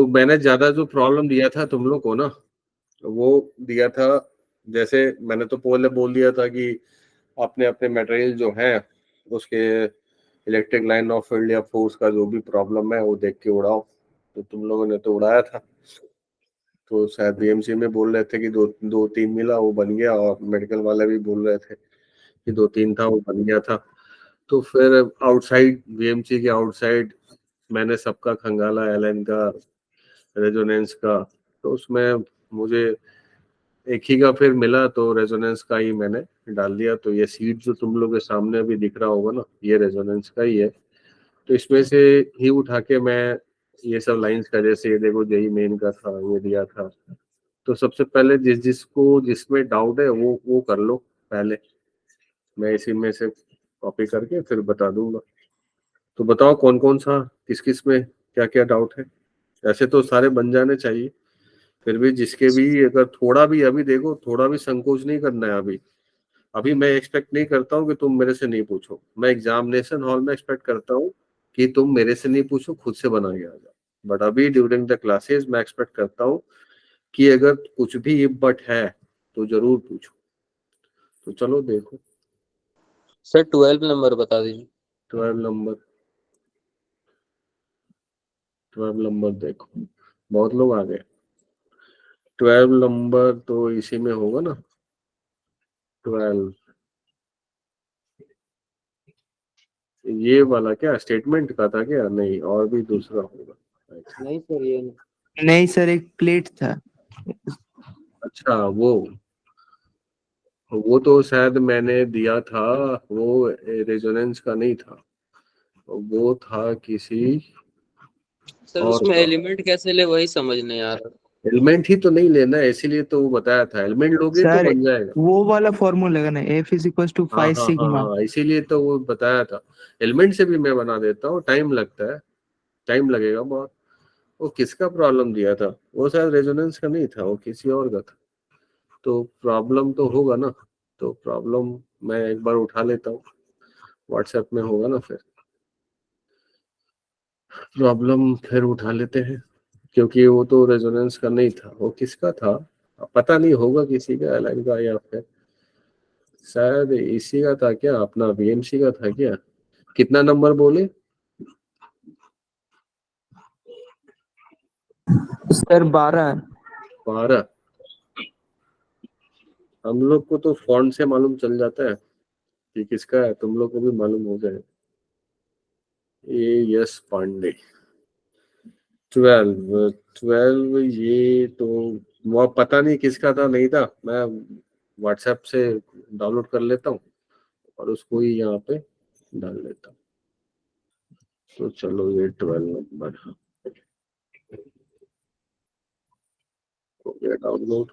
मैंने ज्यादा जो प्रॉब्लम दिया था तुम लोग को ना, वो दिया था, जैसे मैंने तो पहले बोल दिया था कि अपने अपने मटेरियल जो है उसके इलेक्ट्रिक लाइन ऑफ फील्ड या फोर्स का जो भी प्रॉब्लम है वो देख के उड़ाओ। तो तुम लोगों ने तो उड़ाया था, तो शायद बीएमसी में बोल रहे थे कि दो दो तीन मिला वो बन गया, और मेडिकल वाले भी बोल रहे थे कि दो तीन था वो बन गया था। तो फिर आउटसाइड बीएमसी के आउटसाइड मैंने सबका खंगाला, एलन का, रेजोनेंस का, तो उसमें मुझे एक ही का फिर मिला, तो रेजोनेंस का ही मैंने डाल दिया। तो ये सीट जो तुम लोग के सामने अभी दिख रहा होगा ना, ये रेजोनेंस का ही है। तो इसमें से ही उठा के मैं ये सब लाइंस का, जैसे ये देखो जेई मेन का था, ये दिया था। तो सबसे पहले जिसको जिसमें डाउट है वो कर लो पहले, मैं इसी में से कॉपी करके फिर बता दूंगा। तो बताओ कौन कौन सा, किस किस में क्या क्या डाउट है। ऐसे तो सारे बन जाने चाहिए, फिर भी जिसके भी अगर थोड़ा भी, अभी देखो थोड़ा भी संकोच नहीं करना है। अभी अभी मैं एक्सपेक्ट नहीं करता हूँ कि तुम मेरे से नहीं पूछो, मैं एग्जामिनेशन हॉल में एक्सपेक्ट करता हूँ कि तुम मेरे से नहीं पूछो, खुद से बना के आ जाओ। बट अभी ड्यूरिंग द क्लासेस मैं एक्सपेक्ट करता हूँ कि अगर कुछ भी इफ बट है तो जरूर पूछो। तो चलो देखो। सर 12 नंबर बता दीजिए। 12 नंबर देखो, बहुत लोग आ गए। 12 नंबर तो इसी में होगा ना। 12 ये वाला क्या स्टेटमेंट का था क्या? नहीं, और भी दूसरा होगा। नहीं सर, ये नहीं सर, एक प्लेट था। अच्छा, वो तो शायद मैंने दिया था, वो रेजोनेंस का नहीं था, वो था किसी सर और उसमें का। एलिमेंट कैसे ले वही समझ नहीं आ रहा। एलिमेंट ही तो नहीं लेना है, इसीलिए तो वो बताया था, एलिमेंट लोगे तो सर बन जाएगा। वो वाला फॉर्मूला है ना, F इज इक्वल टू हाँ 5 हाँ हाँ सिग्मा। हाँ, इसीलिए तो वो बताया था। एलिमेंट से भी मैं बना देता हूँ, टाइम लगता है, टाइम लगेगा बहुत। वो किसका प्रॉब्लम दिया था? वो शायद रेजोनेंस का नहीं था, वो किसी और का था। तो प्रॉब्लम तो होगा ना, तो प्रॉब्लम मैं एक बार उठा लेता हूँ, व्हाट्सएप में होगा ना, फिर प्रॉब्लम फिर उठा लेते हैं। क्योंकि वो तो रेजोनेंस का नहीं था, वो किसका था पता नहीं, होगा किसी का अलग का, या फिर शायद इसी का था क्या, अपना बीएमसी का था क्या? कितना नंबर बोले? सर 12। 12। हम लोग को तो फॉन्ट से मालूम चल जाता है कि किसका है, तुम लोग को भी मालूम हो जाए। ये यस पांडे। 12 12 ये तो वो पता नहीं किसका था, नहीं था। मैं व्हाट्सएप से डाउनलोड कर लेता हूँ और उसको ही यहाँ पे डाल लेता हूँ। तो चलो ये 12 नंबर हो गया डाउनलोड।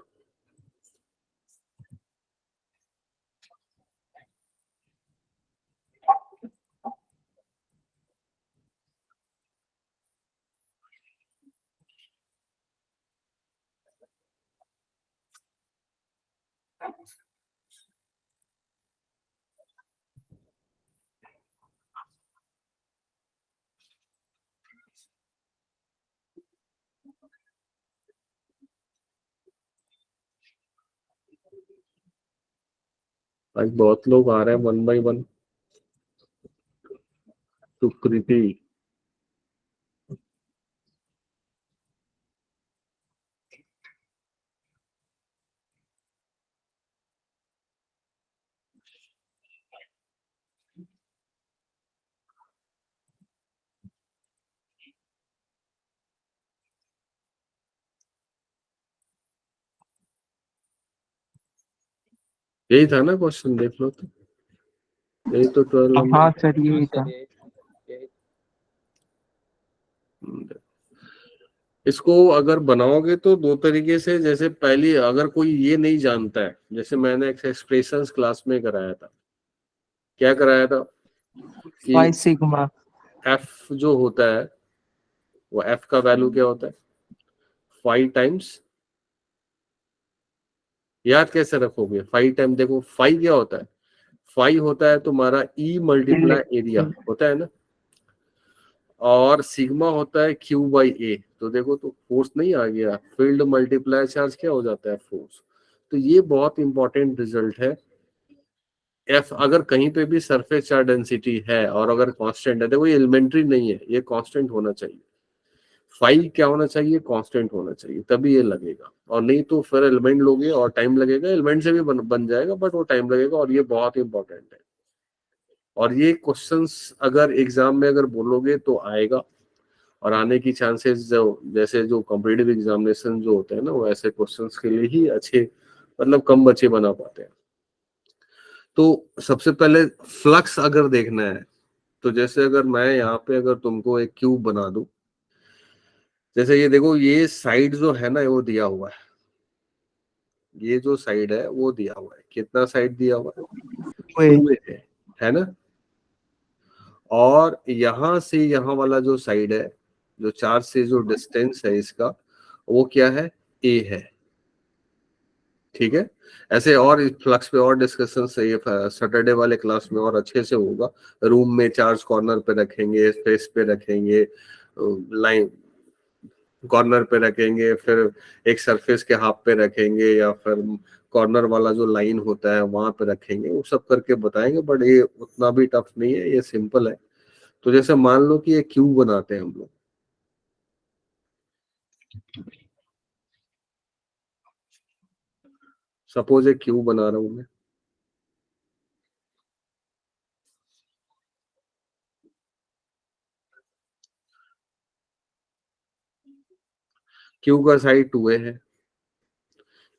आज बहुत लोग आ रहे हैं 1 बाय 1। सुकृति, यही था ना क्वेश्चन, देख लो तो, यही तो 12 हाँ नंबर। सर, यही था। इसको अगर बनाओगे तो दो तरीके से, जैसे पहली, अगर कोई ये नहीं जानता है, जैसे मैंने एक्सप्रेशंस क्लास में कराया था, क्या कराया था कि 5 सिग्मा। एफ जो होता है, वो एफ का वैल्यू क्या होता है? 5 टाइम्स, याद कैसे रखोगे? 5 टाइम, देखो 5 क्या होता है? 5 होता है तुम्हारा ई मल्टीप्लाई एरिया होता है ना। और सिग्मा होता है Q बाई ए। तो देखो तो फोर्स नहीं आ गया, फील्ड मल्टीप्लाई चार्ज क्या हो जाता है, फोर्स। तो ये बहुत इंपॉर्टेंट रिजल्ट है। एफ अगर कहीं पे भी सरफेस चार्ज डेंसिटी है और अगर कांस्टेंट है, देखो ये एलिमेंट्री नहीं है, ये कांस्टेंट होना चाहिए। फाई क्या होना चाहिए, कांस्टेंट होना चाहिए, तभी ये लगेगा। और नहीं तो फिर एलिमेंट लोगे और टाइम लगेगा, एलिमेंट से भी बन जाएगा बट वो टाइम लगेगा, और ये बहुत इंपॉर्टेंट है। और ये क्वेश्चंस अगर एग्जाम में अगर बोलोगे तो आएगा, और आने की चांसेस जो जैसे जो कॉम्पिटिटिव एग्जामिनेशन जो होते हैं ना, वो ऐसे क्वेश्चंस के लिए ही अच्छे, मतलब कम बच्चे बना पाते हैं। तो सबसे पहले फ्लक्स अगर देखना है, तो जैसे अगर मैं यहाँ पे अगर तुमको एक क्यूब बना दूं, जैसे ये देखो, ये साइड जो है ना वो दिया हुआ है, ये जो साइड है वो दिया हुआ है, कितना साइड दिया हुआ है, 2a है ना। और यहां से यहाँ वाला जो साइड है, जो चार्ज से जो डिस्टेंस है इसका, वो क्या है, a है। ठीक है, ऐसे और फ्लक्स पे और डिस्कशन से ये सैटरडे वाले क्लास में और अच्छे से होगा। रूम में चार्ज कॉर्नर पे रखेंगे, फेस पे रखेंगे, लाइन कॉर्नर पे रखेंगे, फिर एक सरफेस के हाफ पे रखेंगे, या फिर कॉर्नर वाला जो लाइन होता है वहां पे रखेंगे, वो सब करके बताएंगे। बट ये उतना भी टफ नहीं है, ये सिंपल है। तो जैसे मान लो कि ये क्यूब बनाते हैं हम लोग, सपोज एक क्यूब बना रहा हूं मैं, क्यूब का साइड 2a है,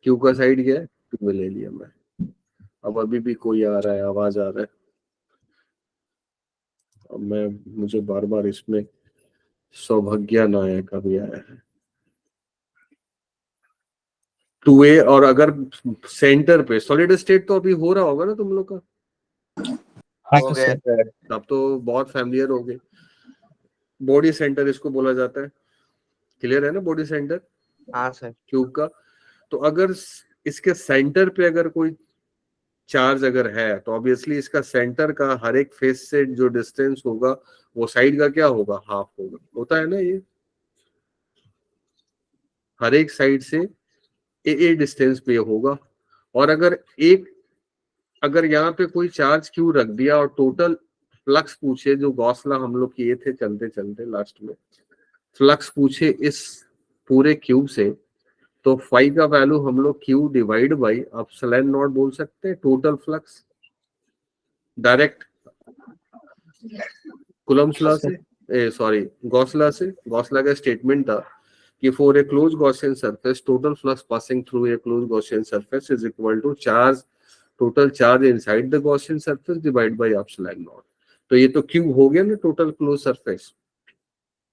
क्यूब का साइड क्या है, 2a ले लिया मैं। अब अभी भी कोई आ रहा है, आवाज आ रहा है, अब मैं मुझे बार बार इसमें सौभाग्य नायक अभी आया है। 2a, और अगर सेंटर पे सॉलिड स्टेट तो अभी हो रहा होगा ना तुम लोग का, हाँ हो सर। गया है, अब तो बहुत फैमिलियर हो गए। बॉडी सेंटर इसको बोला जाता है, क्लियर है ना, बॉडी सेंटर हाँ सर। क्यूब का। तो अगर इसके सेंटर पे अगर कोई चार्ज अगर है, तो ऑब्वियसली इसका सेंटर का हर एक फेस से जो डिस्टेंस होगा, वो साइड का क्या होगा, हाफ होगा, होता है ना ये, हर एक साइड से ए डिस्टेंस पे होगा। और अगर यहाँ पे कोई चार्ज क्यू रख दिया और टोटल फ्लक्स पूछे, जो गॉस लॉ हम लोग किए थे चलते चलते लास्ट में, फ्लक्स पूछे इस पूरे क्यूब से, तो फाई का वैल्यू हम लोग Q divide by epsilon naught बोल सकते हैं, total flux direct Coulomb's law से, सॉरी गॉस लॉ से। गॉस लॉ का स्टेटमेंट था कि for a close Gaussian surface total flux passing through a close Gaussian surface is equal to charge, total charge inside the Gaussian surface divide by epsilon naught. तो ये तो Q हो गया ना, total close surface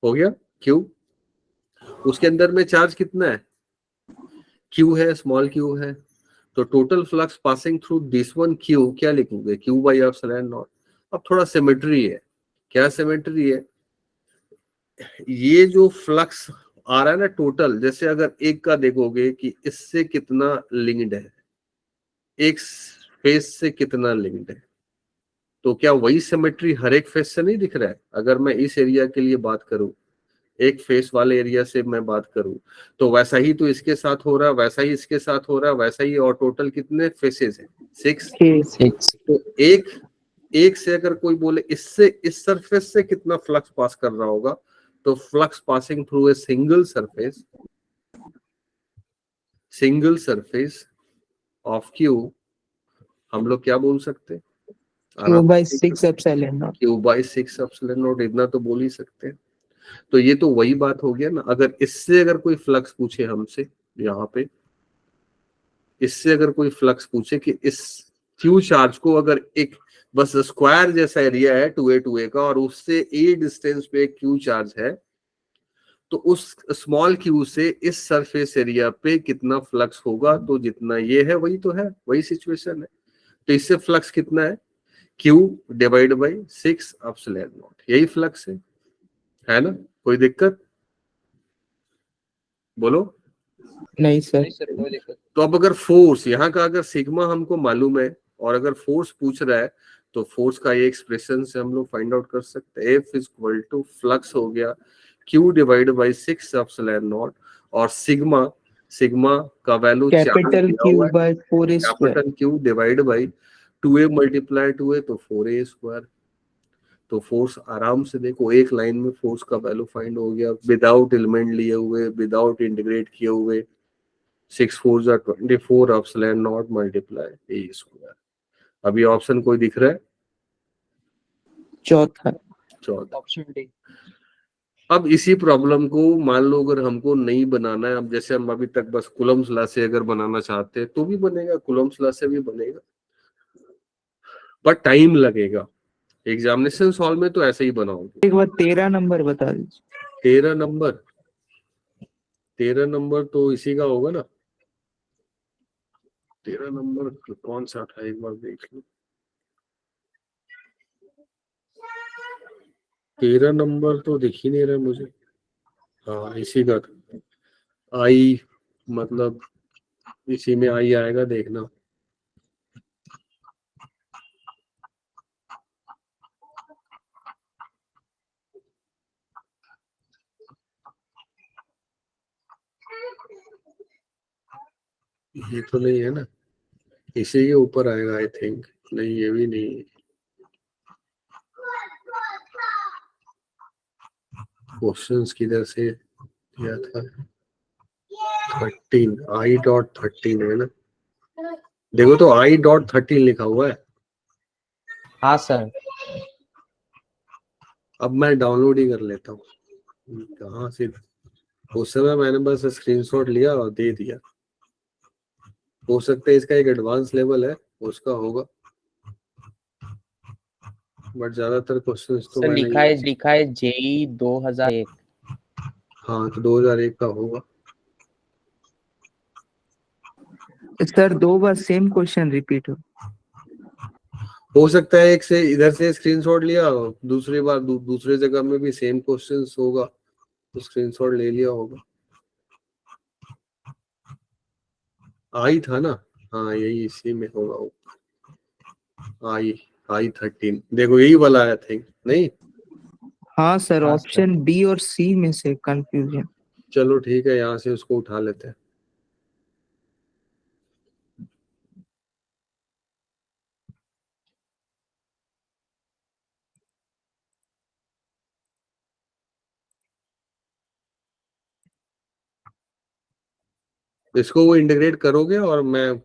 हो गया Q. उसके अंदर में चार्ज कितना है, क्यू है, स्मॉल क्यू है। तो total flux passing through this one Q क्या लिखोगे, क्यू बाई एप्सिलॉन नॉट। अब थोड़ा सिमेट्री है, क्या सिमेट्री है, ये जो फ्लक्स आ रहा है ना टोटल, जैसे अगर एक का देखोगे कि इससे कितना लिंक्ड है, एक फेस से कितना लिंक्ड है, तो क्या वही सिमेट्री हर एक फेस से नहीं दिख रहा है। अगर मैं इस एरिया के लिए बात करूं, एक फेस वाले एरिया से मैं बात करूं, तो वैसा ही तो इसके साथ हो रहा है, वैसा ही इसके साथ हो रहा है, वैसा ही। और टोटल कितने फेसेस हैं, 6। तो एक से अगर कोई बोले इससे इस सरफेस से कितना फ्लक्स पास कर रहा होगा, तो flux passing through a single surface of Q हम लोग क्या बोल सकते हैं, Q by 6 epsilon not. Q by 6 epsilon not, इतना तो बोल ही सकते हैं। तो ये तो वही बात हो गया ना। अगर इससे अगर कोई फ्लक्स पूछे हमसे, यहाँ पे इससे अगर कोई फ्लक्स पूछे कि इस क्यू चार्ज को अगर एक बस स्क्वायर जैसा एरिया है 2a का, और उससे ए डिस्टेंस पे क्यू चार्ज है, तो उस स्मॉल क्यू से इस सरफेस एरिया पे कितना फ्लक्स होगा, तो जितना ये है वही तो है, वही सिचुएशन है। तो इससे फ्लक्स कितना है, Q divide by 6 epsilon not, यही फ्लक्स है ना। कोई दिक्कत बोलो। नहीं सर। नहीं सर, कोई दिक्कत तो अब अगर फोर्स यहाँ का अगर सिग्मा हमको मालूम है, और अगर फोर्स पूछ रहा है, तो फोर्स का ये एक्सप्रेशन से हम लोग फाइंड आउट कर सकते हैं F इक्वल टू फ्लक्स हो गया Q divide by 6 epsilon naught, और सिग्मा सिग्मा का value capital Q by 4a square. Capital Q divide by 2a multiply 2a तो 4a स्क्वायर। तो फोर्स आराम से देखो एक लाइन में फोर्स का वैल्यू फाइंड हो गया विदाउट एलिमेंट लिए हुए, विदाउट इंटीग्रेट किए हुए। 6 4 जा 24 epsilon not multiply a square. अभी ऑप्शन कोई दिख रहा है? चौथा ऑप्शन डी। अब इसी प्रॉब्लम को मान लो अगर हमको नहीं बनाना है, अब जैसे हम अभी तक बस कूलम्ब्स लॉ से अगर बनाना चाहते हैं तो भी बनेगा, कूलम्ब्स लॉ से भी बनेगा, पर टाइम लगेगा। एग्जामिनेशन सॉल्व में तो ऐसे ही बनाओगे। एक बार 13 नंबर बता दीजिए। 13 नंबर तो इसी का होगा ना। 13 नंबर कौन सा था एक बार देख लो। 13 नंबर तो दिख ही नहीं रहा मुझे। हाँ इसी का था, आई मतलब इसी में आई आएगा देखना। ये तो नहीं है ना, इसी के ऊपर आएगा आई थिंक। नहीं ये भी नहीं है। क्वेश्चंस किधर से दिया था? 13 आई डॉट 13 है ना, देखो तो आई डॉट 13 लिखा हुआ है। हाँ सर। अब मैं डाउनलोड ही कर लेता हूँ कहाँ से। उस समय मैंने बस स्क्रीनशॉट लिया और दे दिया। हो सकता है इसका एक एडवांस लेवल है उसका होगा, बट ज्यादातर क्वेश्चंस तो मैंने लिखा है जेई 2001। हाँ तो 2001 का होगा। सर 2 बार सेम क्वेश्चन रिपीट हो सकता है एक से इधर से स्क्रीनशॉट लिया, दूसरी बार दूसरे जगह में भी सेम क्वेश्चंस होगा तो स्क्रीनशॉट ले लिया होगा। आई था ना, हाँ यही इसी में होगा वो। आई 13 देखो यही वाला है थिंक नहीं। हाँ सर, ऑप्शन बी और सी में से कंफ्यूजन। चलो ठीक है, यहाँ से उसको उठा लेते हैं। इसको वो इंटीग्रेट करोगे और मैं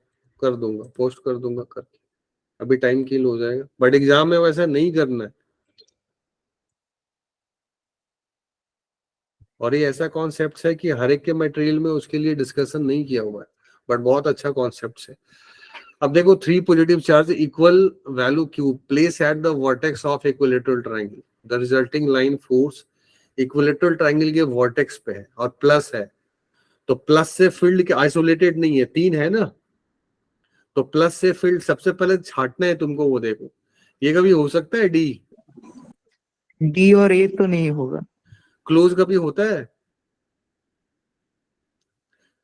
कर दूंगा, पोस्ट कर दूंगा करके। अभी टाइम किल हो जाएगा, बट एग्जाम में वैसा नहीं करना है। और ये ऐसा कॉन्सेप्ट है कि हर एक के मटेरियल में उसके लिए डिस्कशन नहीं किया हुआ है, बट बहुत अच्छा कॉन्सेप्ट है। अब देखो 3 positive charge equal value Q place at the vertex of equilateral triangle, the resulting line force equilateral triangle के वर्टेक्स पे है और प्लस है, तो प्लस से फील्ड के आइसोलेटेड नहीं है, 3 है ना, तो प्लस से फील्ड सबसे पहले छाटना है तुमको। वो देखो ये कभी हो सकता है डी और ए तो नहीं होगा। क्लोज कभी होता है?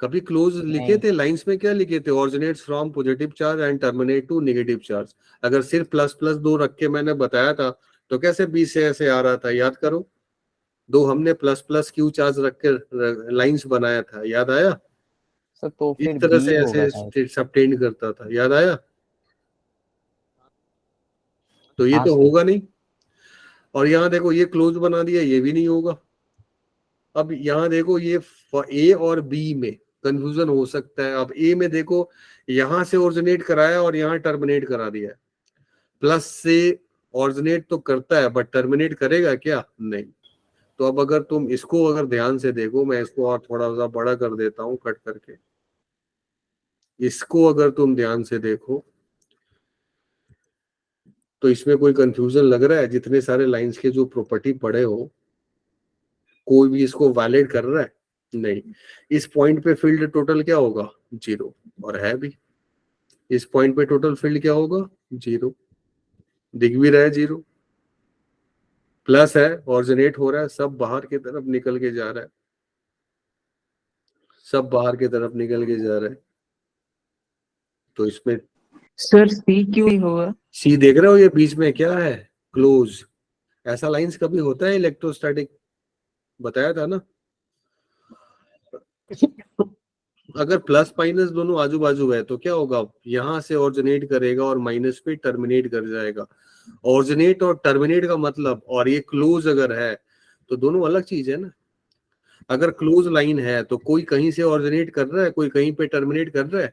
कभी क्लोज लिखे थे लाइंस में? क्या लिखे थे? Originates from positive charge and terminate to negative charge. अगर सिर्फ प्लस प्लस 2 रख के मैंने बताया था तो कैसे बी से ऐसे आ रहा था, याद करो। 2 हमने प्लस प्लस क्यू चार्ज रख के लाइंस बनाया था, याद आया? तो इस फिर तरह बी से होगा ऐसे सबटेंड करता था, याद आया? तो ये हाँ तो सर। होगा नहीं। और यहाँ देखो ये क्लोज बना दिया, ये भी नहीं होगा। अब यहाँ देखो ये ए और बी में कंफ्यूजन हो सकता है। अब ए में देखो यहां से ओरिजिनेट कराया और यहाँ टर्मिनेट करा दिया है। प्लस से ओरिजिनेट तो करता है बट टर्मिनेट करेगा क्या? नहीं। तो अब अगर तुम इसको अगर ध्यान से देखो, मैं इसको और थोड़ा सा बड़ा कर देता हूं कट करके। इसको अगर तुम ध्यान से देखो तो इसमें कोई कंफ्यूजन लग रहा है? जितने सारे लाइंस के जो प्रॉपर्टी पढ़े हो कोई भी इसको वैलिड कर रहा है? नहीं। इस पॉइंट पे फील्ड टोटल क्या होगा? 0, और है भी। इस पॉइंट पे टोटल फील्ड क्या होगा? 0, दिख भी रहा है 0। प्लस है, ऑरिजिनेट हो रहा है, सब बाहर की तरफ निकल के जा रहा है, सब बाहर की तरफ निकल के जा रहा है। तो इसमें सर सी क्यों नहीं होगा? सी देख रहे हो, ये बीच में क्या है, क्लोज। ऐसा लाइंस कभी होता है इलेक्ट्रोस्टैटिक, बताया था ना। अगर प्लस माइनस दोनों आजू बाजू है तो क्या होगा, यहां से ऑरिजिनेट करेगा और माइनस पे टर्मिनेट कर जाएगा। ऑरिजिनेट और टर्मिनेट का मतलब, और ये क्लोज अगर है तो दोनों अलग चीज है ना। अगर क्लोज लाइन है तो कोई कहीं से ऑरिजिनेट कर रहा है, कोई कहीं पे टर्मिनेट कर रहा है,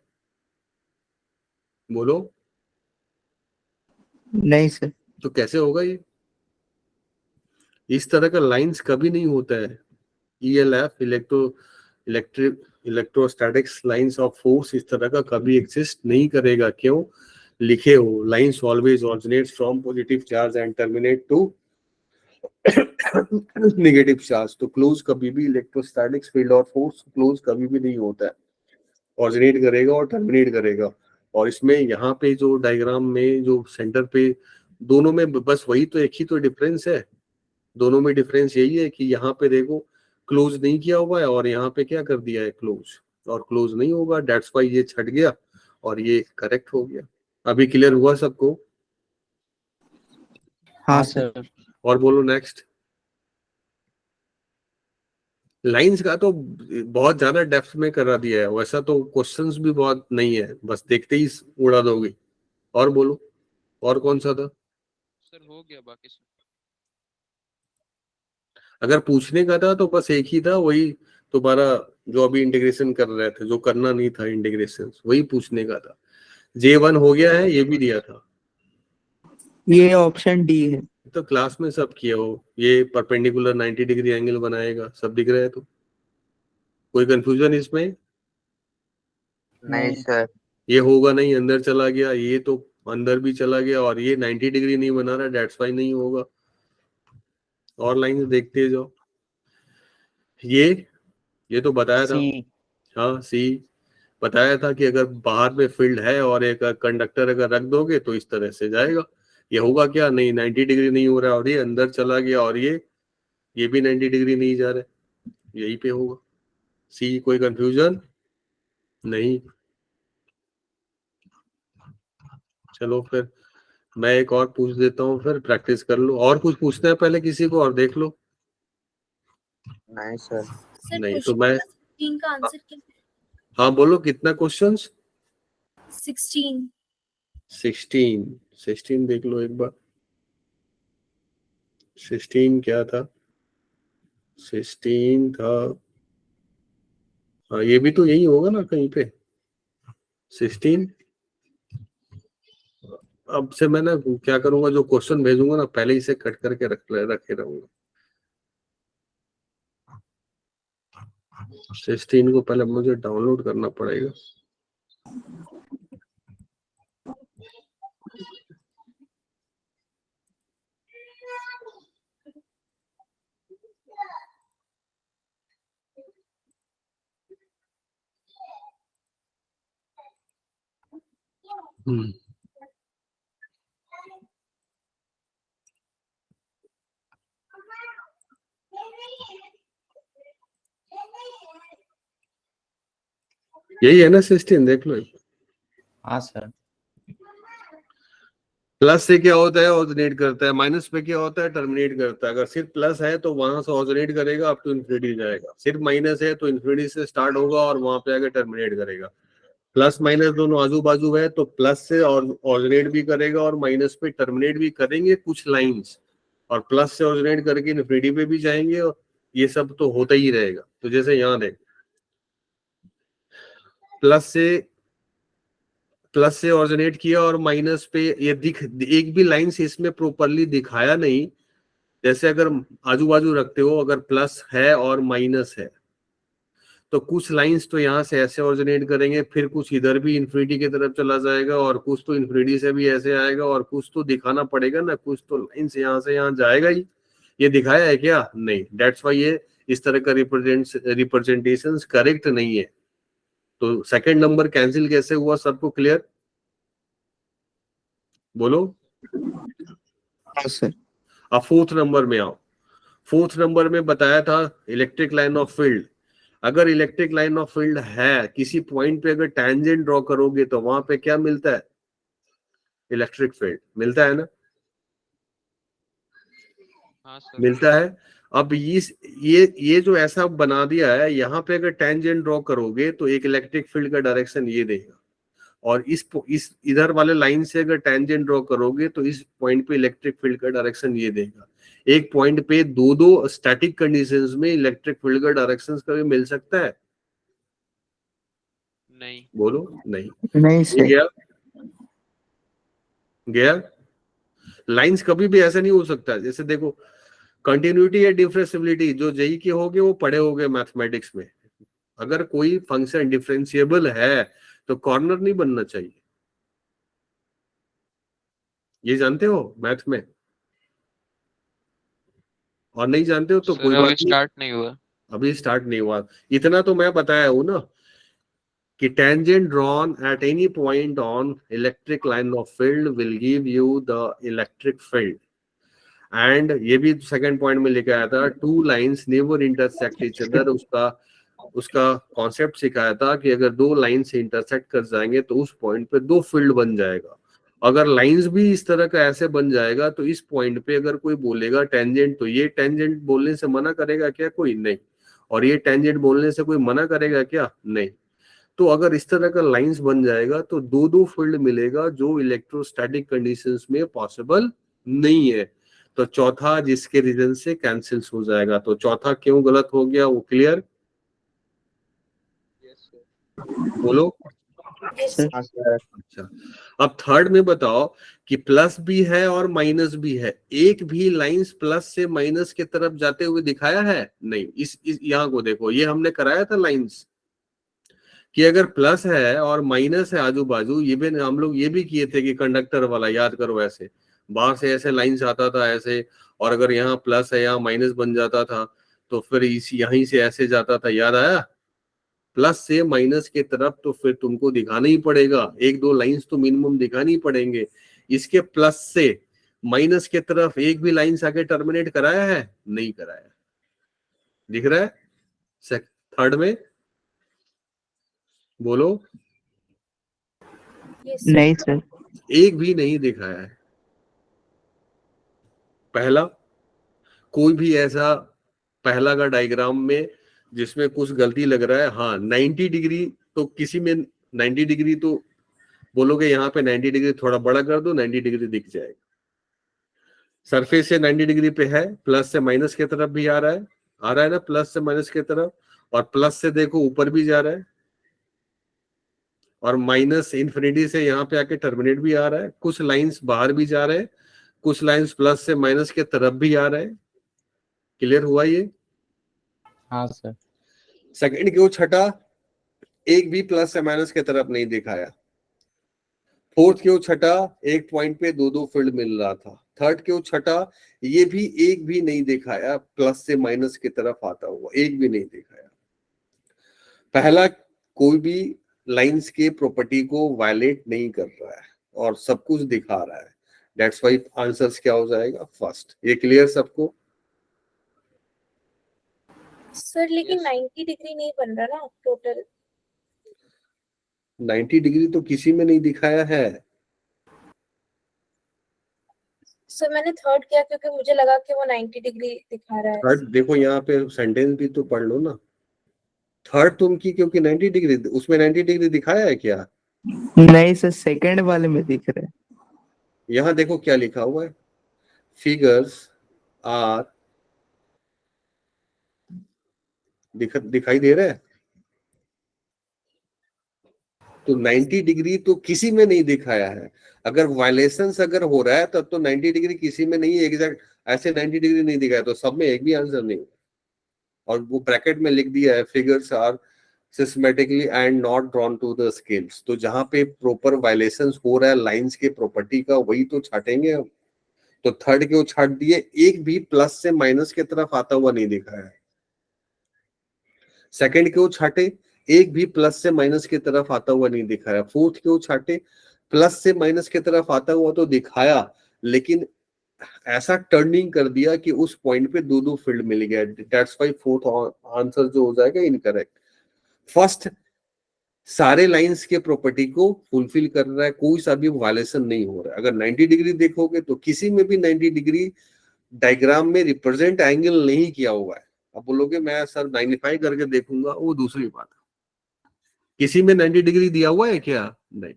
बोलो। नहीं सर। तो कैसे होगा ये, इस तरह का लाइंस कभी नहीं होता है। ELF, electric electrostatics lines of force इस तरह का कभी एग्जिस्ट नहीं करेगा। क्यों, लिखे हो, lines always originate from positive charge and terminate to negative charge. तो क्लोज कभी भी, इलेक्ट्रोस्टैटिक्स फील्ड और फोर्स क्लोज कभी भी नहीं होता है, ऑरिजिनेट करेगा और टर्मिनेट करेगा। और इसमें यहाँ पे जो डायग्राम में जो सेंटर पे, दोनों में बस वही तो, एक ही तो डिफरेंस है। दोनों में डिफरेंस यही है कि यहाँ पे देखो क्लोज नहीं किया हुआ है और यहाँ पे क्या कर दिया है, क्लोज। और क्लोज नहीं होगा, डेट्स वाई ये छट गया और ये करेक्ट हो गया। अभी क्लियर हुआ सबको? हाँ सर। और बोलो नेक्स्ट। लाइंस का तो बहुत ज्यादा डेप्थ में करा दिया है, वैसा तो क्वेश्चंस भी बहुत नहीं है, बस देखते ही उड़ा दोगे। और बोलो, और कौन सा था? सर हो गया बाकी सब। अगर पूछने का था तो बस एक ही था, वही तुम्हारा जो अभी इंटीग्रेशन कर रहे थे, जो करना नहीं था इंटीग्रेशन, वही पूछने का था। J1 हो गया है, ये भी दिया था। ये ऑप्शन डी है। तो क्लास में सब किया हो, ये परपेंडिकुलर 90 डिग्री एंगल बनाएगा, सब दिख रहा है। तो कोई कंफ्यूजन इसमें? नहीं सर। ये होगा नहीं, अंदर चला गया, ये तो अंदर भी चला गया, और ये 90 डिग्री नहीं बना रहा, डेट्स वाई नहीं होगा। और लाइन देखते जाओ। ये तो बताया था। हाँ, सी बताया था कि अगर बाहर में फील्ड है और एक कंडक्टर अगर रख दोगे तो इस तरह से जाएगा। ये होगा क्या, नहीं 90 डिग्री नहीं हो रहा, और ये अंदर चला गया, और ये भी 90 डिग्री नहीं जा रहा, यही पे होगा। सी, कोई कंफ्यूजन नहीं? चलो फिर मैं एक और पूछ देता हूँ, फिर प्रैक्टिस कर लो। और कुछ पूछना है पहले किसी को, और देख लो। नहीं सर। नहीं तो मैं, 16 का आंसर क्या है? हाँ बोलो, कितना क्वेश्चंस? 16। 16 देख लो एक बार। 16 क्या था? 16 था, हाँ ये भी तो यही होगा ना कहीं पे। 16, अब से मैं ना क्या करूंगा, जो क्वेश्चन भेजूंगा ना पहले ही से कट करके रखे रहूंगा। 16 को पहले मुझे डाउनलोड करना पड़ेगा। यही है ना 16, देख लो। हाँ सर। प्लस से क्या होता है, ऑरिजिनेट करता है, माइनस पे क्या होता है, टर्मिनेट करता है। अगर सिर्फ प्लस है तो वहां से ऑरिजिनेट करेगा, अप टू इन्फिनिटी जाएगा। सिर्फ माइनस है तो इन्फिनिटी से स्टार्ट होगा और वहां पे आगे टर्मिनेट करेगा। प्लस माइनस दोनों आजू बाजू है तो प्लस से ऑरिजिनेट भी करेगा और माइनस पे टर्मिनेट भी करेंगे कुछ लाइंस, और प्लस से ऑरिजिनेट करके इन्फिनिटी पे भी जाएंगे, और ये सब तो होता ही रहेगा। तो जैसे यहाँ देख, प्लस से ऑरिजिनेट किया और माइनस पे, ये एक भी लाइन से इसमें प्रॉपरली दिखाया नहीं। जैसे अगर आजू बाजू रखते हो, अगर प्लस है और माइनस है तो कुछ लाइंस तो यहाँ से ऐसे ऑरिजिनेट करेंगे, फिर कुछ इधर भी इन्फिनिटी की तरफ चला जाएगा, और कुछ तो इन्फिनिटी से भी ऐसे आएगा, और कुछ तो दिखाना पड़ेगा ना, कुछ तो लाइन से यहाँ जाएगा ही। ये दिखाया है क्या? नहीं। डेट्स वाई ये इस तरह का रिप्रेजेंटेशन करेक्ट नहीं है। तो सेकंड नंबर कैंसिल कैसे हुआ, सबको क्लियर? बोलो। हाँ सर। अब फोर्थ नंबर में आओ। फोर्थ नंबर में बताया था इलेक्ट्रिक लाइन ऑफ फील्ड। अगर इलेक्ट्रिक लाइन ऑफ फील्ड है, किसी पॉइंट पे अगर टैंजेंट ड्रॉ करोगे तो वहां पे क्या मिलता है, इलेक्ट्रिक फील्ड मिलता है ना, हाँ सर। मिलता है। अब ये जो ऐसा बना दिया है, यहाँ पे अगर टेंजेंट ड्रॉ करोगे तो एक इलेक्ट्रिक फील्ड का डायरेक्शन ये देगा, और इस इधर वाले लाइन से अगर टेंजेंट ड्रॉ करोगे तो इस पॉइंट पे इलेक्ट्रिक फील्ड का डायरेक्शन ये देगा। एक पॉइंट पे दो स्टैटिक कंडीशंस में इलेक्ट्रिक फील्ड का डायरेक्शन कभी मिल सकता है? नहीं। बोलो नहीं। नहीं ये सर। गया गया। लाइंस कभी भी ऐसा नहीं हो सकता। जैसे देखो, कंटिन्यूटी या डिफरेंशियबिलिटी जो जेई के होगे वो पढ़े होगे मैथमेटिक्स में, अगर कोई फंक्शन डिफरेंशिएबल है तो कॉर्नर नहीं बनना चाहिए। ये जानते हो मैथ में? और नहीं जानते हो तो सर कोई अभी बात नहीं, स्टार्ट नहीं हुआ। अभी स्टार्ट नहीं हुआ। इतना तो मैं बताया हूं ना कि tangent drawn at any point on electric line of field will give you the electric field, and ये भी सेकंड पॉइंट में लिखा आया था, two lines never intersect each other. उसका कॉन्सेप्ट सिखाया था कि अगर दो लाइन से इंटरसेक्ट कर जाएंगे तो उस पॉइंट पे दो फील्ड बन जाएगा। अगर लाइंस भी इस तरह का ऐसे बन जाएगा तो इस पॉइंट पे अगर कोई बोलेगा टेंजेंट, तो ये टेंजेंट बोलने से मना करेगा क्या? कोई नहीं। और ये टेंजेंट बोलने से कोई मना करेगा क्या? नहीं। तो अगर इस तरह का लाइंस बन जाएगा तो दो दो फील्ड मिलेगा जो इलेक्ट्रोस्टैटिक कंडीशंस में पॉसिबल नहीं है। तो चौथा जिसके रीजन से कैंसिल्स हो जाएगा। तो चौथा क्यों गलत हो गया वो क्लियर? बोलो। Yes. हाँ सर। अच्छा, अब थर्ड में बताओ कि प्लस भी है और माइनस भी है, एक भी लाइंस प्लस से माइनस की तरफ जाते हुए दिखाया है? नहीं। इस यहाँ को देखो, ये हमने कराया था लाइंस कि अगर प्लस है और माइनस है आजू बाजू, ये भी हम लोग ये भी किए थे कि कंडक्टर वाला, याद करो, ऐसे बाहर से ऐसे लाइंस आता था ऐसे, और अगर यहाँ प्लस है यहाँ माइनस बन जाता था तो फिर यहीं से ऐसे जाता था, याद आया? प्लस से माइनस के तरफ तो फिर तुमको दिखाना ही पड़ेगा, एक दो लाइंस तो मिनिमम दिखानी ही पड़ेंगे। इसके प्लस से माइनस के तरफ एक भी लाइंस आके टर्मिनेट कराया है? नहीं कराया। दिख रहा है थर्ड में? बोलो। Yes. नहीं सर। एक भी नहीं दिखाया है। पहला कोई भी ऐसा पहला का डायग्राम में जिसमें कुछ गलती लग रहा है? हाँ, 90 डिग्री तो किसी में 90 डिग्री तो बोलोगे यहाँ पे 90 डिग्री थोड़ा बड़ा कर दो, 90 डिग्री दिख जाएगा। सरफेस से 90 डिग्री पे है, प्लस से माइनस की तरफ भी आ रहा है ना, प्लस से माइनस की तरफ, और प्लस से देखो ऊपर भी जा रहा है, और माइनस इन्फिनिटी से यहाँ पे आके टर्मिनेट भी आ रहा है। कुछ लाइंस बाहर भी जा रहे हैं, कुछ लाइंस प्लस से माइनस के तरफ भी आ रहे हैं। क्लियर हुआ ये? हाँ सर। सेकंड क्यों छठा एक भी प्लस से माइनस के तरफ नहीं दिखाया? फोर्थ क्यों छठा एक पॉइंट पे दो दो फील्ड मिल रहा था? थर्ड क्यों छठा ये भी एक भी नहीं दिखाया प्लस से माइनस की तरफ आता हुआ, एक भी नहीं दिखाया। पहला कोई भी लाइंस के प्रॉपर्टी को वायलेट नहीं कर रहा है और सब कुछ दिखा रहा है। दैट्स व्हाई आंसर्स क्या हो जाएगा? फर्स्ट। ये क्लियर सबको? सर लेकिन Yes. 90 डिग्री नहीं बन रहा ना टोटल। 90 डिग्री तो किसी में नहीं दिखाया है। सर मैंने थर्ड किया क्योंकि मुझे लगा कि वो 90 डिग्री दिखा रहा है। थर्ड देखो यहाँ पे सेंटेंस भी तो पढ़ लो ना। थर्ड तुम की क्योंकि 90 डिग्री, उसमें 90 डिग्री दिखाया है क्या? नहीं सर, सेकंड वाले में दिख रहा है। यहाँ देखो क्या लिखा हुआ है, फिगर्स आर, दिखाई दे रहा है? तो 90 डिग्री तो किसी में नहीं दिखाया है। अगर वायलेशंस अगर हो रहा है तब तो 90 डिग्री किसी में नहीं, एग्जैक्ट ऐसे 90 डिग्री नहीं दिखाया, तो सब में एक भी आंसर नहीं। और वो ब्रैकेट में लिख दिया है figures are systematically and not drawn to the scales. तो जहां पे प्रॉपर वायलेशंस हो रहा है लाइंस के प्रॉपर्टी का, वही तो छाटेंगे हम। तो थर्ड के वो छाट दिए, एक भी प्लस से माइनस की तरफ आता हुआ नहीं दिखाया है। सेकंड के वो छाटे, एक भी प्लस से माइनस की तरफ आता हुआ नहीं दिखाया। फोर्थ के वो छाटे, प्लस से माइनस की तरफ आता हुआ तो दिखाया, लेकिन ऐसा टर्निंग कर दिया कि उस पॉइंट पे दो दो फील्ड मिल गया। दैट्स व्हाई फोर्थ आंसर जो हो जाएगा इनकरेक्ट। फर्स्ट सारे लाइंस के प्रॉपर्टी को फुलफिल कर रहा है, कोई सा भी वायलेशन नहीं हो रहा है। अगर 90 डिग्री देखोगे तो किसी में भी 90 डिग्री डायग्राम में रिप्रेजेंट एंगल नहीं किया हुआ है। अब बोलोगे मैं सर 95 करके देखूंगा, वो दूसरी बात है। किसी में 90 डिग्री दिया हुआ है क्या? नहीं।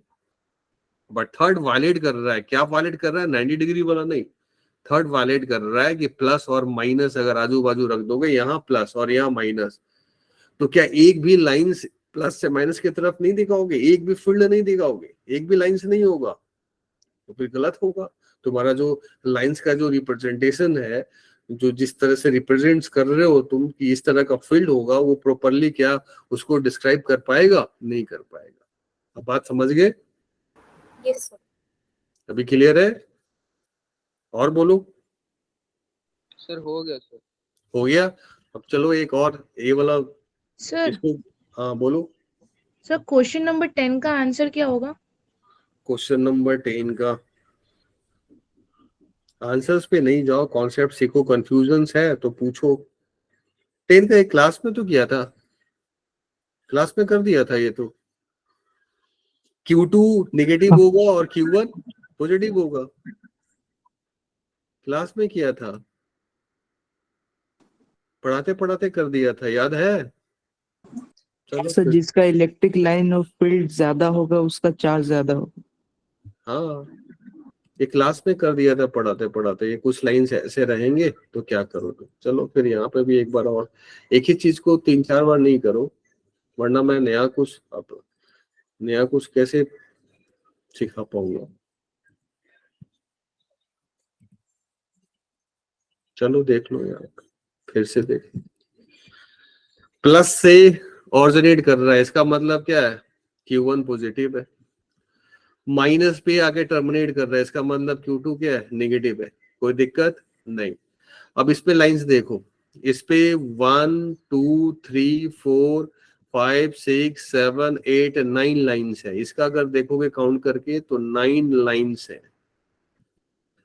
बट थर्ड वायलेट कर रहा है। क्या वायलेट कर रहा है? 90 डिग्री वाला नहीं, थर्ड वायलेट कर रहा है कि प्लस और माइनस अगर आजू बाजू रख दोगे, यहाँ प्लस और यहाँ माइनस, तो क्या एक भी लाइन प्लस से माइनस की तरफ नहीं दिखाओगे? एक भी फील्ड नहीं दिखाओगे? एक भी लाइंस नहीं होगा? तो फिर गलत होगा। तुम्हारा जो लाइंस का जो रिप्रेजेंटेशन है, जो जिस तरह से रिप्रेजेंट कर रहे हो तुम कि इस तरह का फील्ड होगा, वो प्रॉपरली क्या उसको डिस्क्राइब कर पाएगा? नहीं कर पाएगा। अब बात समझ गए? Yes sir. अभी क्लियर है? और बोलो। सर हो गया सर। हो गया? अब चलो एक और ये वाला सर इसको, हाँ बोलो। सर क्वेश्चन नंबर 10 का आंसर क्या होगा? क्वेश्चन नंबर 10 का आंसर्स पे नहीं जाओ, कॉन्सेप्ट सीखो, कंफ्यूजन्स है तो पूछो। 10 का एक क्लास में तो किया था, क्लास में कर दिया था ये तो। Q2 नेगेटिव होगा और Q1 पॉजिटिव होगा, क्लास में किया था, पढ़ाते पढ़ाते कर दिया था, याद है? चलो सर फिर। जिसका इलेक्ट्रिक लाइन और फील्ड ज्यादा होगा उसका चार्ज ज्यादा होगा। हाँ, ये क्लास में कर दिया था पढ़ाते पढ़ाते। ये कुछ लाइंस ऐसे रहेंगे तो क्या करोगे। चलो फिर यहाँ पे भी एक बार और, एक ही चीज को 3-4 बार नहीं करो, वरना मैं नया कुछ कैसे सिखा पाऊंगा। चलो देख लो यार, फिर से देख। प्लस से ऑरिजिनेट कर रहा है, इसका मतलब क्या है? Q1 पॉजिटिव है। माइनस पे आके टर्मिनेट कर रहा है, इसका मतलब Q2 क्या है? नेगेटिव है। कोई दिक्कत नहीं। अब इस पे लाइंस देखो, इस पे 1 2 3 4 5 6 7 8 9 लाइंस है। इसका अगर देखोगे काउंट करके तो 9 लाइंस है।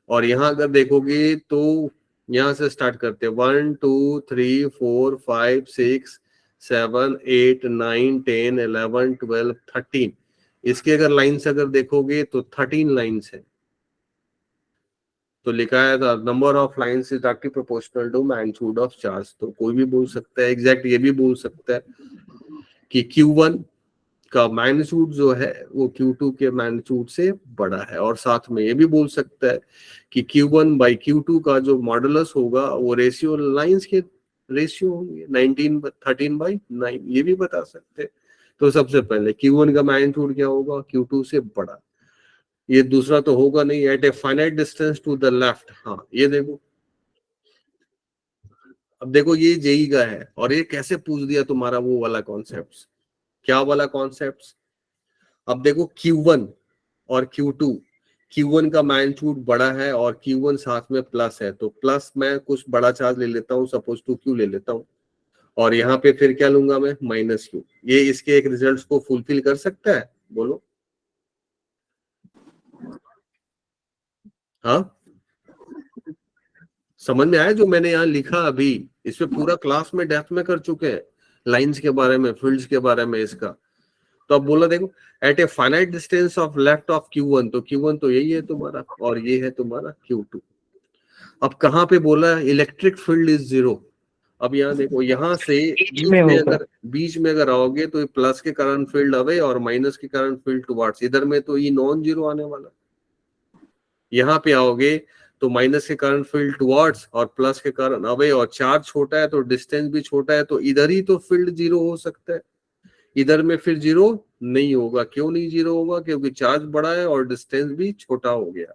और यहां अगर देखोगे तो यहां से स्टार्ट करते हैं 1 2 3 4 5 6 7 8 9 10 11 12 13। इसके अगर लाइंस अगर देखोगे तो 13 लाइंस है। तो लिखा है the number of lines is directly proportional to magnitude of charge. तो कोई भी बोल सकता है, एग्जैक्ट ये भी बोल सकता है कि Q1 का मैग्नीट्यूड जो है वो Q2 के मैग्नीट्यूड से बड़ा है। और साथ में ये भी बोल सकता है कि Q1 बाई Q2 का जो मॉडुलस होगा वो रेशियो लाइंस के रेशियो होंगे 13/9, ये भी बता सकते हैं। तो सबसे पहले Q1 का मैग्नीट्यूड क्या होगा? Q2 से बड़ा। ये दूसरा तो होगा नहीं, at a finite distance to the left. हाँ ये देखो, अब देखो ये जेई का है और ये कैसे पूछ दिया तुम्हारा वो वाला कॉन्सेप्ट। क्या वाला कॉन्सेप्ट? अब देखो Q1 और Q2, Q1 का मैग्नीट्यूड बड़ा है और Q1 साथ में प्लस है, तो प्लस मैं कुछ बड़ा चार्ज ले लेता हूँ, सपोज 2Q ले लेता हूँ, और यहाँ पे फिर क्या लूंगा मैं? -Q। ये इसके एक रिजल्ट को फुलफिल कर सकता है? बोलो हाँ। समझ में आया जो मैंने यहाँ लिखा अभी? इसमें पूरा क्लास में डेप्थ में कर चुके हैं, लाइंस के बारे में, फील्ड्स के बारे में इसका। तो अब बोला देखो, at a finite distance of left of Q1, तो Q1 तो यही है तुम्हारा और ये है तुम्हारा Q2। अब कहाँ पे बोला इलेक्ट्रिक फील्ड इज 0? अब यहाँ देखो, यहाँ से बीच में अगर आओगे तो प्लस के कारण फील्ड अवे और माइनस के कारण फील्ड टुवर्ड्स। इधर में तो ये नॉन जीरो आने वाला। यहाँ पे आओगे तो माइनस के कारण फील्ड टुवर्ड्स और प्लस के कारण अवे, और चार्ज छोटा है तो डिस्टेंस भी छोटा है, तो इधर ही तो फील्ड 0 हो सकता है। इधर में फिर 0 नहीं होगा। क्यों नहीं 0 होगा? क्योंकि चार्ज बड़ा है और डिस्टेंस भी छोटा हो गया।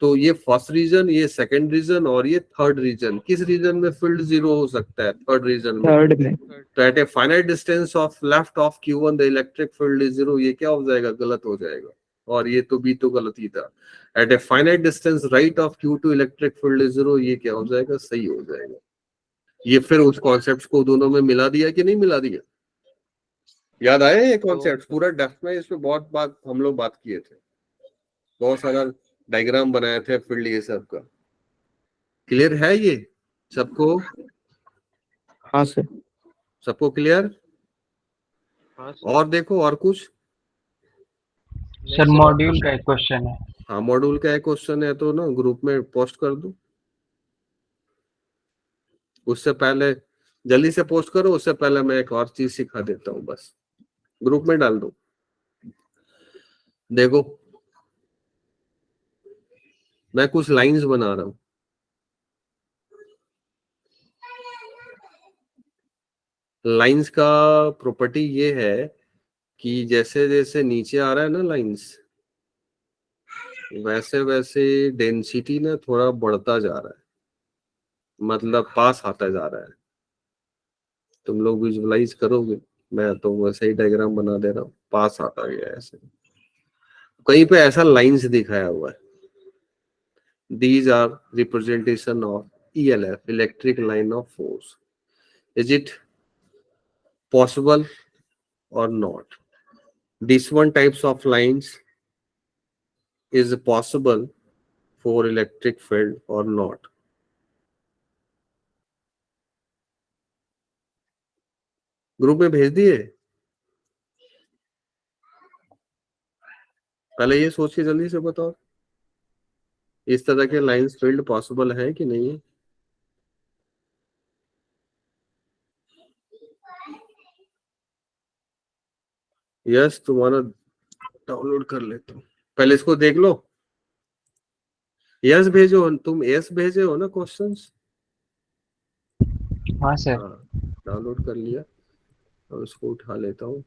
तो ये फर्स्ट रीजन, ये सेकंड रीजन और ये थर्ड रीजन। किस रीजन में फील्ड 0 हो सकता है? थर्ड रीजन में। थर्ड में। तो at a finite distance of left of Q1 the electric field is 0। ये क्या हो जाएगा? गलत हो जाएगा। और ये तो भी तो गलत ही था। At a finite distance right of Q2 electric field is 0। ये क्या हो जाएगा? सही हो जाएगा। ये फिर उस कॉन्सेप्ट को दोनों में मिला दिया कि नहीं मिला दिया? याद आया ये कॉन्सेप्ट? पूरा डेप्थ में इस पे बहुत बात हम लोग बात किए थे, बहुत सारा डायग्राम बनाए थे फील्ड ये सब का। क्लियर है ये सबको? हाँ सर। सबको क्लियर? हाँ सर। और देखो और कुछ। नहीं सर सर, मॉड्यूल का एक क्वेश्चन है। हाँ मॉड्यूल का एक क्वेश्चन है तो ना ग्रुप में पोस्ट कर दो। उससे पहले जल्दी से पोस्ट करो, उससे पहले मैं एक और चीज सिखा देता हूँ, बस ग्रुप में डाल दो। देखो मैं कुछ लाइंस बना रहा हूँ। लाइंस का प्रॉपर्टी ये है कि जैसे जैसे नीचे आ रहा है ना लाइंस, वैसे वैसे डेंसिटी ना थोड़ा बढ़ता जा रहा है, मतलब पास आता जा रहा है। तुम लोग विजुअलाइज करोगे, मैं तो वैसे ही डायग्राम बना दे रहा हूँ, पास आता गया ऐसे। कहीं पे ऐसा लाइंस दिखाया हुआ है। These are representation of ELF, electric line of force. Is it possible or not? This one types of lines is possible for electric field or not? Group में भेज दिए। पहले ये सोच के जल्दी से बताओ, इस तरह के लाइंस फील्ड पॉसिबल है कि नहीं है। यस, तुम्हारा डाउनलोड कर लेता हूँ, पहले इसको देख लो। यस भेजो, तुम यस भेजे हो ना क्वेश्चंस। हाँ सर। हाँ डाउनलोड कर लिया, अब इसको उठा लेता हूँ।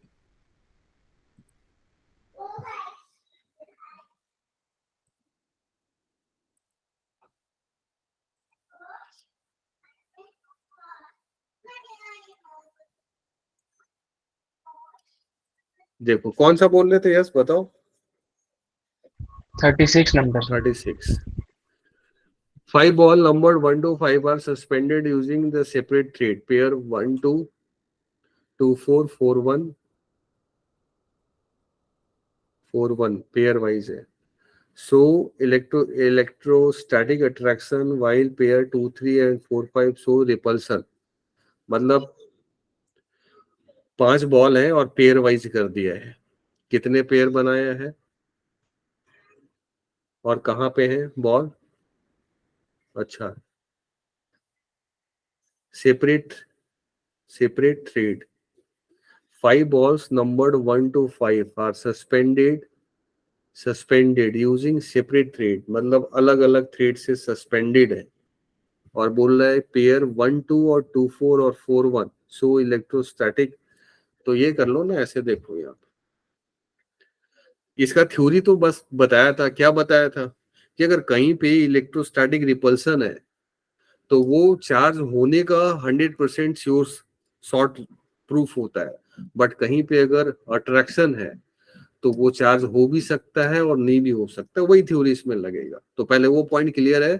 देखो कौन सा बोल रहे थे, यस बताओ। 36 number sir. 36. 5 ball numbered 1 to 5 are suspended using the separate thread. Pair 1 2 2 4 4 1 4 1 pair wise है. So electrostatic attraction while pair 2 3 and 4 5 show repulsion. मतलब 5 बॉल है और पेयर वाइज कर दिया है। कितने पेयर बनाया है और कहाँ पे है बॉल? अच्छा, separate thread. 5 balls numbered 1 to 5 are suspended using separate thread. मतलब अलग अलग थ्रेड से सस्पेंडेड है और बोल रहा है पेयर 1 2 और 2 4 और 4 1 सो इलेक्ट्रोस्टैटिक। तो ये कर लो ना, ऐसे देखो यहाँ इसका थ्योरी तो बस बताया था। क्या बताया था कि अगर कहीं पे इलेक्ट्रोस्टैटिक रिपल्सन है तो वो चार्ज होने का 100% श्योर शॉर्ट प्रूफ होता है, बट कहीं पे अगर अट्रैक्शन है तो वो चार्ज हो भी सकता है और नहीं भी हो सकता, वही थ्योरी इसमें लगेगा। तो पहले वो पॉइंट क्लियर है।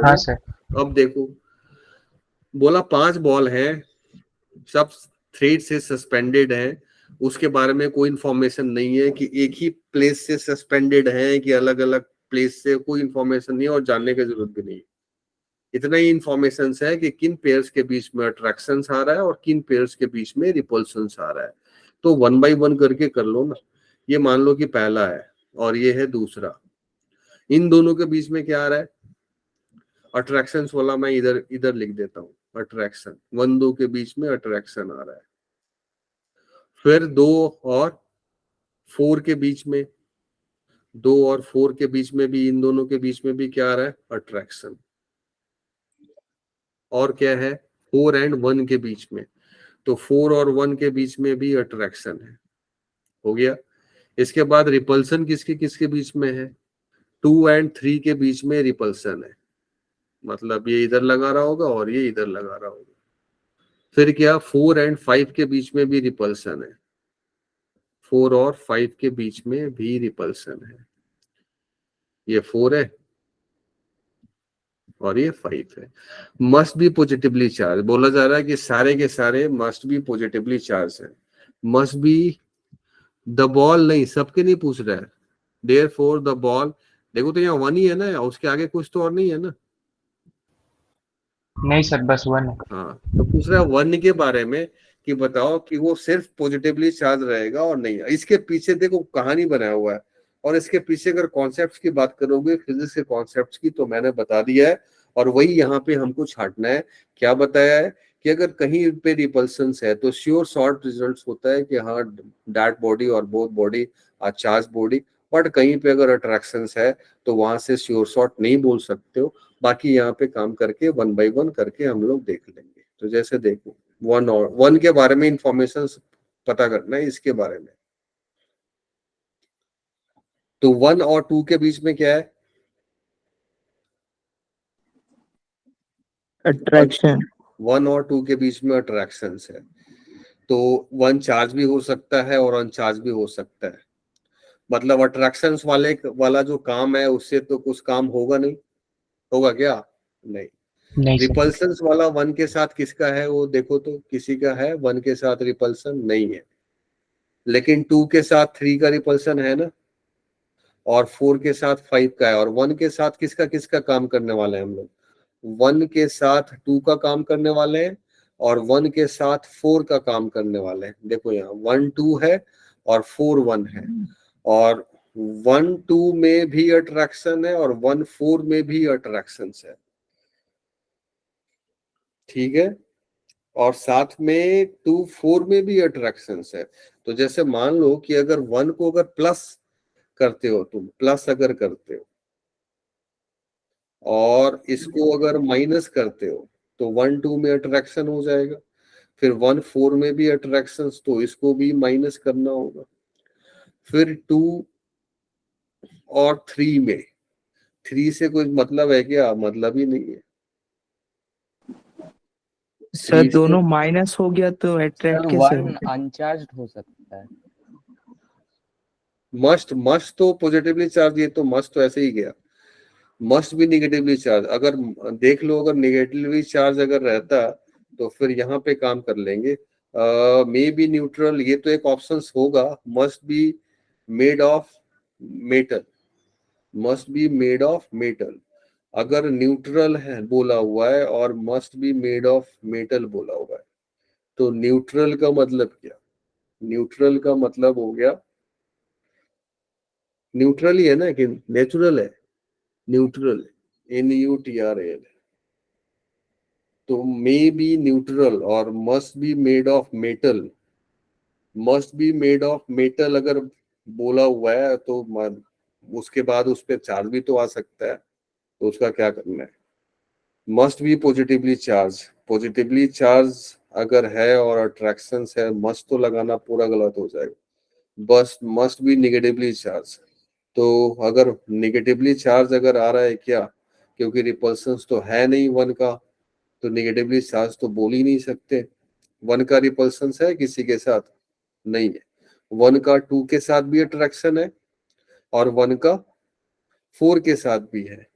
हाँ सर। अब देखो, बोला 5 बॉल है, सब थ्रेड से सस्पेंडेड है, उसके बारे में कोई इंफॉर्मेशन नहीं है कि एक ही प्लेस से सस्पेंडेड है कि अलग अलग प्लेस से, कोई इंफॉर्मेशन नहीं है और जानने की जरूरत भी नहीं। इतना ही इंफॉर्मेशन है कि किन पेयर्स के बीच में अट्रैक्शन आ रहा है और किन पेयर्स के बीच में रिपल्शन आ रहा है। तो 1 by 1 करके कर लो ना। ये मान लो कि पहला है और ये है दूसरा, इन दोनों के बीच में क्या आ रहा है? अट्रैक्शन वाला मैं इधर इधर लिख देता हूँ, अट्रैक्शन 1 2 के बीच में अट्रैक्शन आ रहा है। फिर 2 और 4 के बीच में, 2 और 4 के बीच में भी, इन दोनों के बीच में भी क्या आ रहा है? अट्रैक्शन। और क्या है? 4 and 1 के बीच में, तो 4 और 1 के बीच में भी अट्रैक्शन है। हो गया। इसके बाद रिपल्सन किसके किसके बीच में है? 2 and 3 के बीच में रिपल्सन है, मतलब ये इधर लगा रहा होगा और ये इधर लगा रहा होगा। फिर क्या? 4 and 5 के बीच में भी रिपल्सन है, 4 और 5 के बीच में भी रिपल्सन है। ये 4 है और ये 5 है। Must be positively charge. बोला जा रहा है कि सारे के सारे मस्ट बी पॉजिटिवली चार्ज है। मस्ट बी द बॉल नहीं, सबके नहीं पूछ रहा है। देयर फोर द बॉल, देखो तो यहाँ 1 ही है ना, उसके आगे कुछ तो और नहीं है ना। नहीं सर, बस 1 है। हाँ, तो पूछ रहा है 1 के बारे में कि बताओ कि वो सिर्फ पॉजिटिवली चार्ज रहेगा और नहीं। इसके पीछे देखो कहानी बनाया हुआ है, और इसके पीछे अगर कॉन्सेप्ट्स की बात करोगे, फिजिक्स के कॉन्सेप्ट्स की, तो मैंने बता दिया है। और वही यहाँ पे हमको छांटना है। क्या बताया है कि अगर कहीं पे रिपल्सन्स है तो श्योर शॉर्ट रिजल्ट होता है कि हाँ दैट बॉडी और both body are charge body. But कहीं पे अगर अट्रैक्शंस है तो वहां से श्योर शॉर्ट नहीं बोल सकते हो। बाकी यहाँ पे काम करके 1 by 1 करके हम लोग देख लेंगे। तो जैसे देखो 1 के बारे में इंफॉर्मेशन पता करना है, इसके बारे में। तो 1 और 2 के बीच में क्या है? अट्रैक्शन। 1 और 2 के बीच में अट्रैक्शंस है। तो 1 चार्ज भी हो सकता है और अनचार्ज भी हो सकता है। मतलब अट्रैक्शंस वाला जो काम है उससे तो कुछ काम होगा नहीं, होगा क्या? नहीं। नहीं सर। रिपल्सन्स वाला 1 के साथ किसका है वो देखो, तो किसी का है 1 के साथ रिपल्सन नहीं है। लेकिन 2 के साथ 3 का रिपल्सन है ना, और 4 के साथ 5 का है। और 1 के साथ किसका किसका काम करने वाले हैं हम लोग? 1 के साथ 2 का काम करने वाले हैं, और 1 के साथ 4 का काम करने वाले हैं। देखो यहाँ 1 2 है और 4 1 है, और 1 2 में भी अट्रैक्शन है और 1 4 में भी अट्रैक्शन है। ठीक है, और साथ में 2 4 में भी अट्रैक्शन है। तो जैसे मान लो कि अगर 1 को अगर प्लस करते हो, तुम प्लस अगर करते हो और इसको अगर माइनस करते हो, तो 1 2 में अट्रैक्शन हो जाएगा। फिर 1 4 में भी अट्रैक्शन, तो इसको भी माइनस करना होगा। फिर 2 और 3 में, 3 से कोई मतलब है क्या? मतलब ही नहीं है। सर 3 से दोनों माइनस हो गया तो अट्रैक्ट सर कैसे 1 होंगे? अनचार्ज हो सकता है। मस्ट तो पॉजिटिवली चार्ज, ये तो मस्ट तो ऐसे ही गया। मस्ट भी निगेटिवली चार्ज। अगर देख लो, अगर निगेटिवली चार्ज अगर रहता तो फिर यहाँ पे काम कर लेंगे। मे बी न्यूट्रल, ये तो एक ऑप्शन होगा। Must be made of metal, must be made of metal. अगर न्यूट्रल है बोला हुआ है और must be made of metal बोला हुआ है, तो न्यूट्रल का मतलब क्या? न्यूट्रल का मतलब हो गया, न्यूट्रल ही है ना कि नेचुरल है? Neutral, NUTRAL। तो मे बी न्यूट्रल और must be made of metal. Must be made of metal अगर बोला हुआ है तो उसके बाद उस पर चार्ज भी तो आ सकता है, तो उसका क्या करना है? Must be positively charge. Positively charge अगर है और अट्रैक्शन है, मस्ट तो लगाना पूरा गलत हो जाएगा। बस मस्ट बी निगेटिवली चार्ज। तो अगर निगेटिवली चार्ज अगर आ रहा है क्या, क्योंकि रिपल्सन्स तो है नहीं 1 का, तो निगेटिवली चार्ज तो बोल ही नहीं सकते। 1 का रिपल्सन्स है किसी के साथ? नहीं है। 1 का 2 के साथ भी अट्रैक्शन है और 1 का 4 के साथ भी है।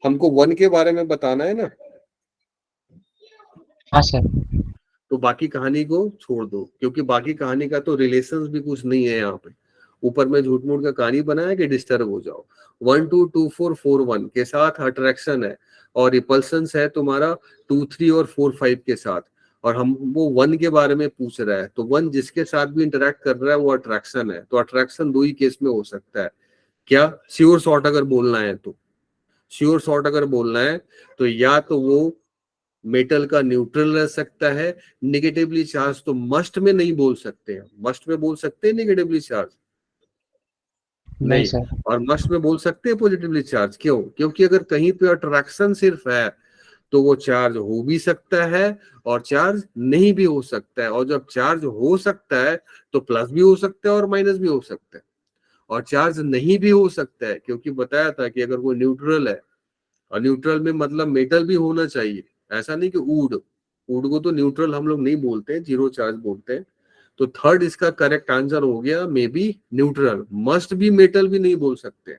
हमको 1 के बारे में बताना है ना, हाँ सर। तो बाकी कहानी को छोड़ दो, क्योंकि बाकी कहानी का तो रिलेशंस भी कुछ नहीं है यहाँ पे। ऊपर में झूठ मूठ का कहानी बनाया कि डिस्टर्ब हो जाओ। 1 2 2 4 4 1 के साथ अट्रैक्शन है और रिपल्सन्स है तुम्हारा 2 3 और 4 5 के साथ, और हम वो 1 के बारे में पूछ रहा है। तो 1 जिसके साथ भी इंटरेक्ट कर रहा है वो अट्रैक्शन है। तो अट्रैक्शन 2 ही केस में हो सकता है। क्या श्योर शॉर्ट अगर बोलना है तो, श्योर शॉर्ट अगर बोलना है तो या तो वो मेटल का न्यूट्रल रह सकता है। निगेटिवली चार्ज तो मस्ट में नहीं बोल सकते हैं। मस्ट में बोल सकते हैं निगेटिवली चार्ज? नहीं सर। और मस्ट में बोल सकते हैं पॉजिटिवली चार्ज। क्यों? क्योंकि अगर कहीं पे अट्रैक्शन सिर्फ है तो वो चार्ज हो भी सकता है और चार्ज नहीं भी हो सकता है। और जब चार्ज हो सकता है तो प्लस भी हो सकता है और माइनस भी हो सकता है। और चार्ज नहीं भी हो सकता है, क्योंकि बताया था कि अगर वो न्यूट्रल है, और न्यूट्रल में मतलब मेटल भी होना चाहिए। ऐसा नहीं कि वुड को तो न्यूट्रल हम लोग नहीं बोलते, जीरो चार्ज बोलते हैं। तो थर्ड इसका करेक्ट आंसर हो गया मे बी न्यूट्रल। मस्ट भी मेटल भी नहीं बोल सकते,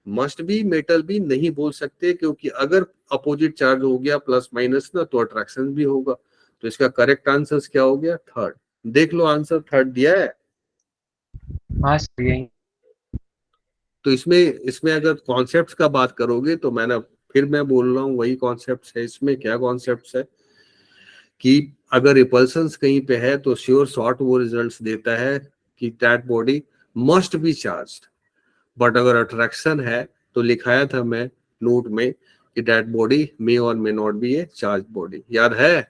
मस्ट भी मेटल भी नहीं बोल सकते, क्योंकि अगर अपोजिट चार्ज हो गया प्लस माइनस ना, तो अट्रैक्शन भी होगा। तो इसका करेक्ट आंसर क्या हो गया? थर्ड। देख लो आंसर थर्ड दिया है। हाँ सर, यही। तो इसमें अगर कॉन्सेप्ट्स का बात करोगे तो मैंने फिर मैं बोल रहा हूँ वही कॉन्सेप्ट है इसमें। क्या कॉन्सेप्ट है कि अगर रिपल्सन्स कहीं पे है तो श्योर शॉर्ट वो रिजल्ट्स देता है कि that body must be charged. But अगर अट्रैक्शन है तो लिखाया था मैं नोट में कि दैट बॉडी मे और may not be A charge body. याद है?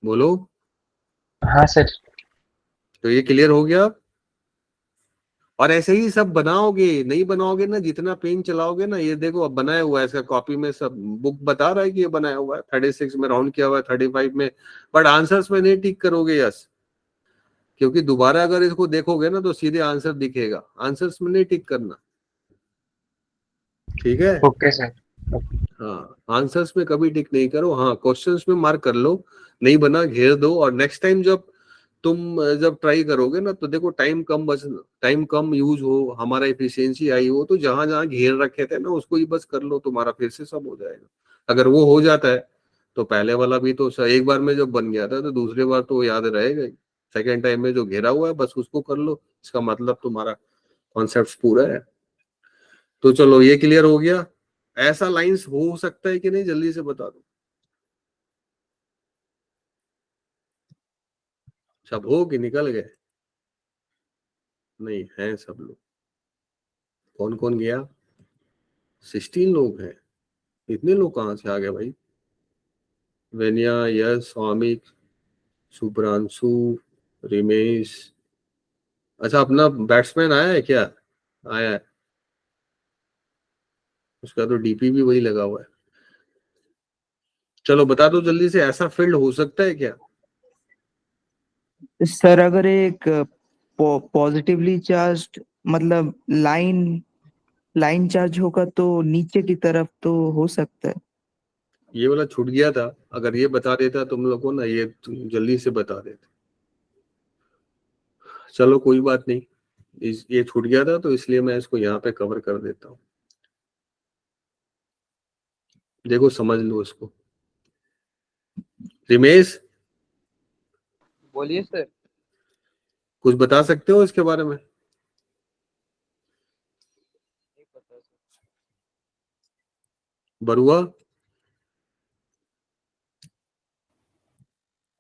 बोलो। हाँ सर। तो ये क्लियर हो गया। और ऐसे ही सब बनाओगे, नहीं बनाओगे ना, जितना पेन चलाओगे ना, ये देखो अब बनाया हुआ है इसका कॉपी में, सब बुक बता रहा है कि ये बनाया हुआ है, 36 में राउंड किया हुआ है, 35 में, बट आंसर्स में नहीं टिक करोगे। यस, क्योंकि दोबारा अगर इसको देखोगे ना तो सीधे आंसर दिखेगा, आंसर्स में नहीं टिक करना। ठीक है? Okay sir. हाँ, आंसर्स में कभी टिक नहीं करो। हाँ, क्वेश्चंस में मार्क कर लो, नहीं बना घेर दो। और नेक्स्ट टाइम जब ट्राई करोगे ना तो देखो टाइम कम यूज हो, हमारा एफिशिएंसी आई हो, तो जहां जहां घेर रखे थे ना उसको ही बस कर लो, तुम्हारा फिर से सब हो जाएगा। अगर वो हो जाता है तो पहले वाला भी तो एक बार में जब बन गया था तो दूसरी बार तो याद रहेगा ही। सेकेंड टाइम में जो घेरा हुआ है बस उसको कर लो, इसका मतलब तुम्हारा कॉन्सेप्ट पूरा है। तो चलो ये क्लियर हो गया। ऐसा लाइंस हो सकता है कि नहीं, जल्दी से बता दो। सब हो कि निकल गए? नहीं है सब लोग। कौन कौन गया? 16 लोग हैं। इतने लोग कहाँ से आ गए भाई? वेनिया, यश, स्वामिक, शुभ्रांशु, रिमेश। अच्छा, अपना बैट्समैन आया है क्या? आया है, उसका तो डीपी भी वही लगा हुआ है। चलो बता दो जल्दी से, ऐसा फील्ड हो सकता है क्या? सर अगर एक पॉजिटिवली चार्ज मतलब लाइन चार्ज होगा तो नीचे की तरफ तो हो सकता है। ये वाला छूट गया था, अगर ये बता देता तुम लोग को ना, ये जल्दी से बता देते। चलो कोई बात नहीं, ये छूट गया था तो इसलिए मैं इसको यहाँ पे कवर कर देता हूँ। देखो समझ लो इसको। रिमेश, बोलिए सर। कुछ बता सकते हो इसके बारे में? नहीं पता सर। बरुआ,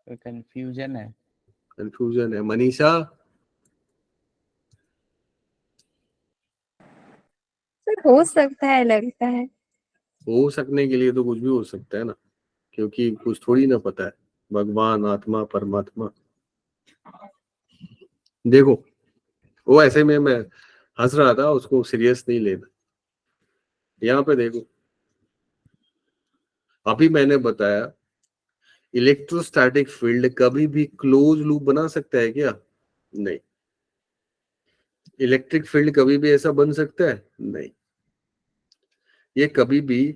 कंफ्यूजन है। कंफ्यूजन है। मनीषा, सर हो सकता है लगता है। हो सकने के लिए तो कुछ भी हो सकता है ना, क्योंकि कुछ थोड़ी ना पता है। भगवान, आत्मा, परमात्मा। देखो वो ऐसे में मैं हंस रहा था, उसको सीरियस नहीं लेना। यहाँ पे देखो, अभी मैंने बताया इलेक्ट्रोस्टैटिक फील्ड कभी भी क्लोज लूप बना सकता है क्या? नहीं। इलेक्ट्रिक फील्ड कभी भी ऐसा बन सकता है? नहीं। ये कभी भी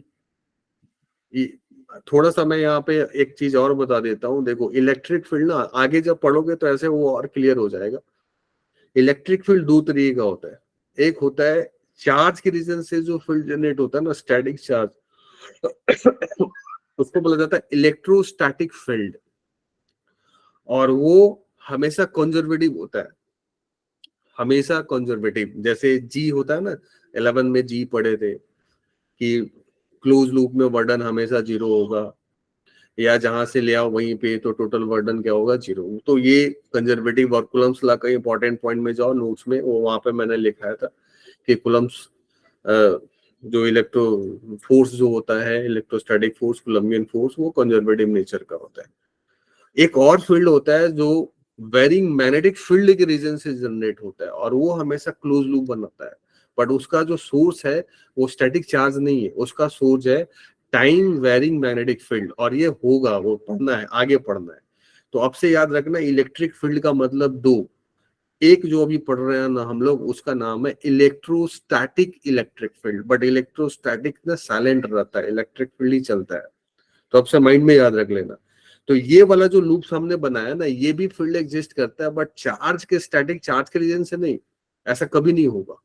थोड़ा सा मैं यहाँ पे एक चीज और बता देता हूँ। देखो इलेक्ट्रिक फील्ड ना आगे जब पढ़ोगे तो ऐसे वो और क्लियर हो जाएगा। इलेक्ट्रिक फील्ड दो तरीके का होता है। एक होता है चार्ज के रीजन से जो फील्ड जनरेट होता है ना, स्टैटिक चार्ज, उसको बोला जाता है इलेक्ट्रोस्टैटिक फील्ड। और वो हमेशा कंजर्वेटिव होता है, हमेशा कंजर्वेटिव। जैसे जी होता है ना, 11 में जी पढ़े थे कि क्लोज लूप में वर्डन हमेशा 0 होगा, या जहां से ले आओ वहीं पे तो टोटल वर्डन क्या होगा? 0। तो ये कंजर्वेटिव। और कुलम्स लॉ का इंपॉर्टेंट पॉइंट में जाओ नोट्स में, वो वहां पे मैंने लिखा था कि कुलम्स जो इलेक्ट्रो फोर्स जो होता है, इलेक्ट्रोस्टैटिक फोर्स, कुलम्बियन फोर्स, वो कंजर्वेटिव नेचर का होता है। एक और फील्ड होता है जो वेरिंग मैग्नेटिक फील्ड के रीजन से जनरेट होता है, और वो हमेशा क्लोज लूप बनाता है। बट उसका जो सोर्स है वो स्टैटिक चार्ज नहीं है, उसका सोर्स है टाइम वेरिंग मैग्नेटिक फील्ड। और ये होगा, वो पढ़ना है, आगे पढ़ना है। तो अब से याद रखना, इलेक्ट्रिक फील्ड का मतलब दो। एक जो अभी पढ़ रहे हैं ना हम लोग, उसका नाम है electrostatic electric field. But electrostatic ना साइलेंट रहता है, इलेक्ट्रिक फील्ड ही चलता है। तो अब से माइंड में याद रख लेना। तो ये वाला जो लूप हमने बनाया ना, ये भी फील्ड एग्जिस्ट करता है, बट चार्ज के, स्टैटिक चार्ज के रीजन से नहीं। ऐसा कभी नहीं होगा।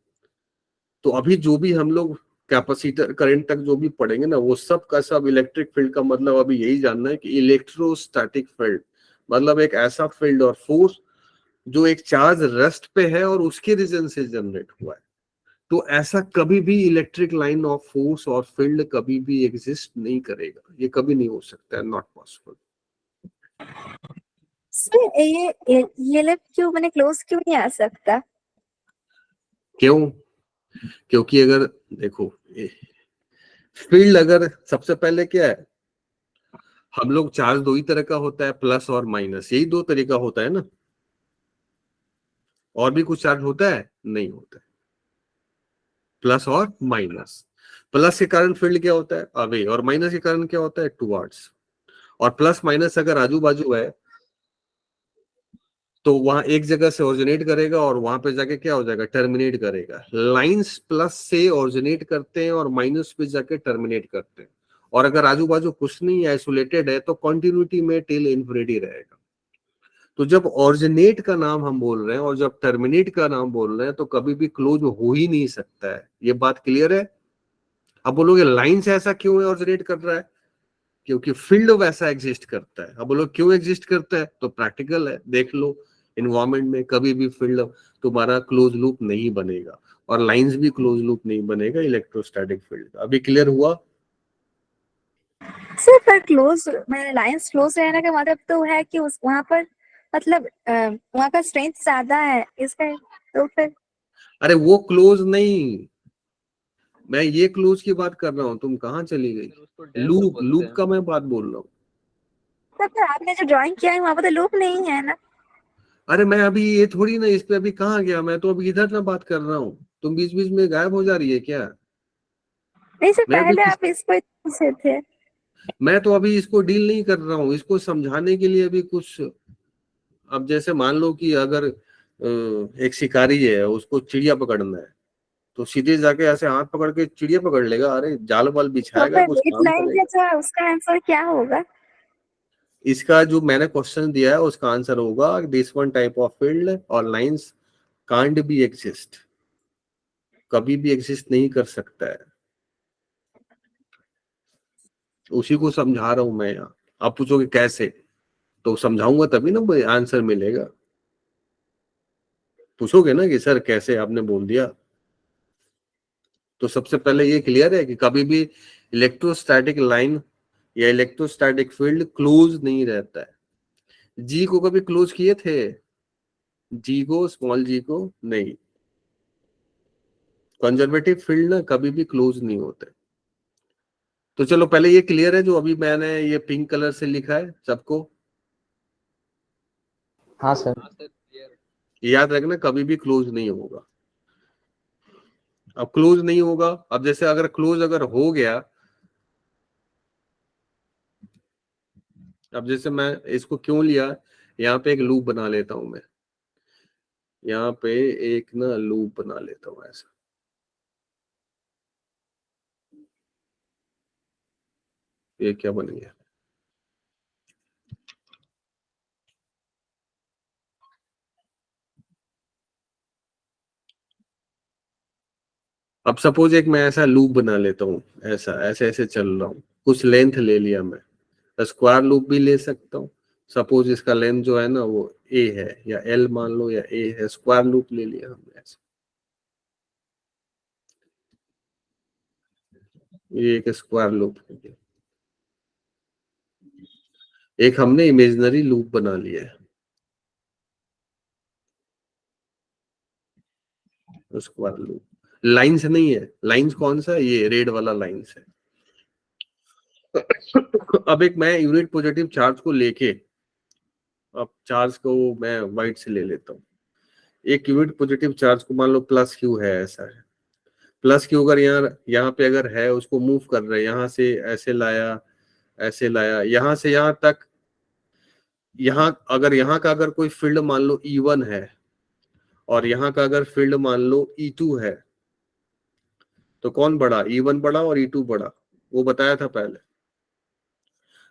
तो अभी जो भी हम लोग कैपेसिटर करंट तक जो भी पढ़ेंगे ना, वो सब का सब इलेक्ट्रिक फील्ड का मतलब अभी यही जानना है कि इलेक्ट्रोस्टैटिक फील्ड मतलब एक ऐसा फील्ड और फोर्स जो एक चार्ज रेस्ट पे है और उसके रीजन से जनरेट हुआ है। तो ऐसा कभी भी इलेक्ट्रिक लाइन ऑफ फोर्स और फील्ड कभी भी एग्जिस्ट नहीं करेगा, ये कभी नहीं हो सकता है, नॉट पॉसिबल। सर ये लेफ्ट क्यों मैंने क्लोज क्यों नहीं आ सकता? क्यों? क्योंकि अगर देखो फील्ड, अगर सबसे पहले क्या है, हम लोग चार्ज दो ही तरह का होता है, प्लस और माइनस, यही दो तरीका होता है ना, और भी कुछ चार्ज होता है? नहीं होता है, प्लस और माइनस। प्लस के कारण फील्ड क्या होता है? अवे, और माइनस के कारण क्या होता है? टुवर्ड्स। और प्लस माइनस अगर आजू बाजू है तो वहां एक जगह से ओरिजिनेट करेगा और वहां पे जाके क्या हो जाएगा? टर्मिनेट करेगा। लाइंस प्लस से ओरिजिनेट करते हैं और माइनस पे जाके टर्मिनेट करते हैं, और अगर आजू बाजू कुछ नहीं आइसोलेटेड है तो कॉन्टिन्यूटी में टिल इन्फिनिटी रहेगा। तो जब ओरिजिनेट का नाम हम बोल रहे हैं और जब टर्मिनेट का नाम बोल रहे हैं तो कभी भी क्लोज हो ही नहीं सकता है। ये बात क्लियर है? अब बोलोगे लाइन से ऐसा क्यों है ओरिजिनेट कर रहा है? क्योंकि फील्ड वैसा एग्जिस्ट करता है। अब बोलो क्यों एग्जिस्ट करता है? तो प्रैक्टिकल है, देख लो इन्वायरमेंट में कभी भी फील्ड तुम्हारा क्लोज लूप नहीं बनेगा और लाइंस भी क्लोज लूप नहीं बनेगा इलेक्ट्रोस्टैटिक फील्ड का। अभी क्लियर हुआ? सर पर क्लोज मैंने लाइंस क्लोज रहने का मतलब तो है कि उस वहां पर मतलब वहां का स्ट्रेंथ ज्यादा है इसका, तो फिर अरे वो क्लोज नहीं, मैं ये क्लोज की बात कर रहा हूँ, तुम कहाँ चली गई? सर उसको डेप्थ लूप, बोलते लूप हैं। का मैं बात बोल रहा हूँ। सर पर आपने जो ड्राइंग किया है वहां पर तो लूप नहीं है ना? अरे मैं अभी ये थोड़ी ना, इस पे अभी कहाँ गया, मैं तो अभी इधर ना बात कर रहा हूँ, तुम बीच बीच में गायब हो जा रही है क्या? नहीं सर, मैं अभी पहले आप इसको पूछे थे। मैं तो अभी इसको डील नहीं कर रहा हूँ, इसको समझाने के लिए अभी कुछ। अब जैसे मान लो कि अगर एक शिकारी है, उसको चिड़िया पकड़ना है, तो सीधे जाके ऐसे हाथ पकड़ के चिड़िया पकड़ लेगा? अरे जाल वाल तो बिछाएगा, फिर कुछ रेड काम लाइन करेगा? का उसका आंसर क्या होगा? इसका जो मैंने क्वेश्चन दिया है उसका आंसर होगा this one type of field और लाइंस कांट बी एग्जिस्ट, कभी भी एग्जिस्ट नहीं कर सकता है। उसी को समझा रहा हूं मैं यहाँ। आप पूछोगे कैसे, तो समझाऊंगा तभी ना आंसर मिलेगा। पूछोगे ना कि सर कैसे, आपने बोल दिया। तो सबसे पहले ये क्लियर है कि कभी भी इलेक्ट्रोस्टैटिक लाइन या इलेक्ट्रोस्टैटिक फील्ड क्लोज नहीं रहता है। जी को कभी क्लोज किए थे? जी को, स्मॉल जी को नहीं। कंजर्वेटिव फील्ड ना कभी भी क्लोज नहीं होते। तो चलो पहले ये क्लियर है जो अभी मैंने ये पिंक कलर से लिखा है सबको? हाँ सर। हाँ सर क्लियर। याद रखना कभी भी क्लोज नहीं होगा। अब क्लोज नहीं होगा, अब जैसे अगर क्लोज अगर हो गया, अब जैसे मैं इसको क्यों लिया, यहाँ पे एक लूप बना लेता हूं मैं, यहाँ पे एक ना लूप बना लेता हूं ऐसा। ये क्या बन गया? अब सपोज एक मैं ऐसा लूप बना लेता हूँ, ऐसा ऐसे ऐसे चल रहा हूँ, कुछ लेंथ ले लिया मैं, स्क्वायर लूप भी ले सकता हूँ। सपोज इसका लेंथ जो है ना वो ए है या एल मान लो या ए है, स्क्वायर लूप ले लिया हमने ऐसा। ये एक स्क्वायर लूप हो गया। एक हमने इमेजिनरी लूप बना लिया है, स्क्वायर लूप। लाइंस नहीं है, लाइंस कौन सा है? ये रेड वाला लाइंस है। अब एक मैं यूनिट पॉजिटिव चार्ज को लेके, अब चार्ज को मैं व्हाइट से ले लेता हूँ। एक यूनिट पॉजिटिव चार्ज को मान लो प्लस क्यू है, ऐसा है। प्लस क्यू अगर यहाँ यहाँ पे अगर है, उसको मूव कर रहे हैं, यहाँ से ऐसे लाया, ऐसे लाया, यहाँ से यहाँ तक। यहाँ अगर यहाँ का अगर कोई फील्ड मान लो E1 है और यहाँ का अगर फील्ड मान लो E2 है, तो कौन बड़ा? E1 बड़ा और E2 बड़ा, वो बताया था पहले।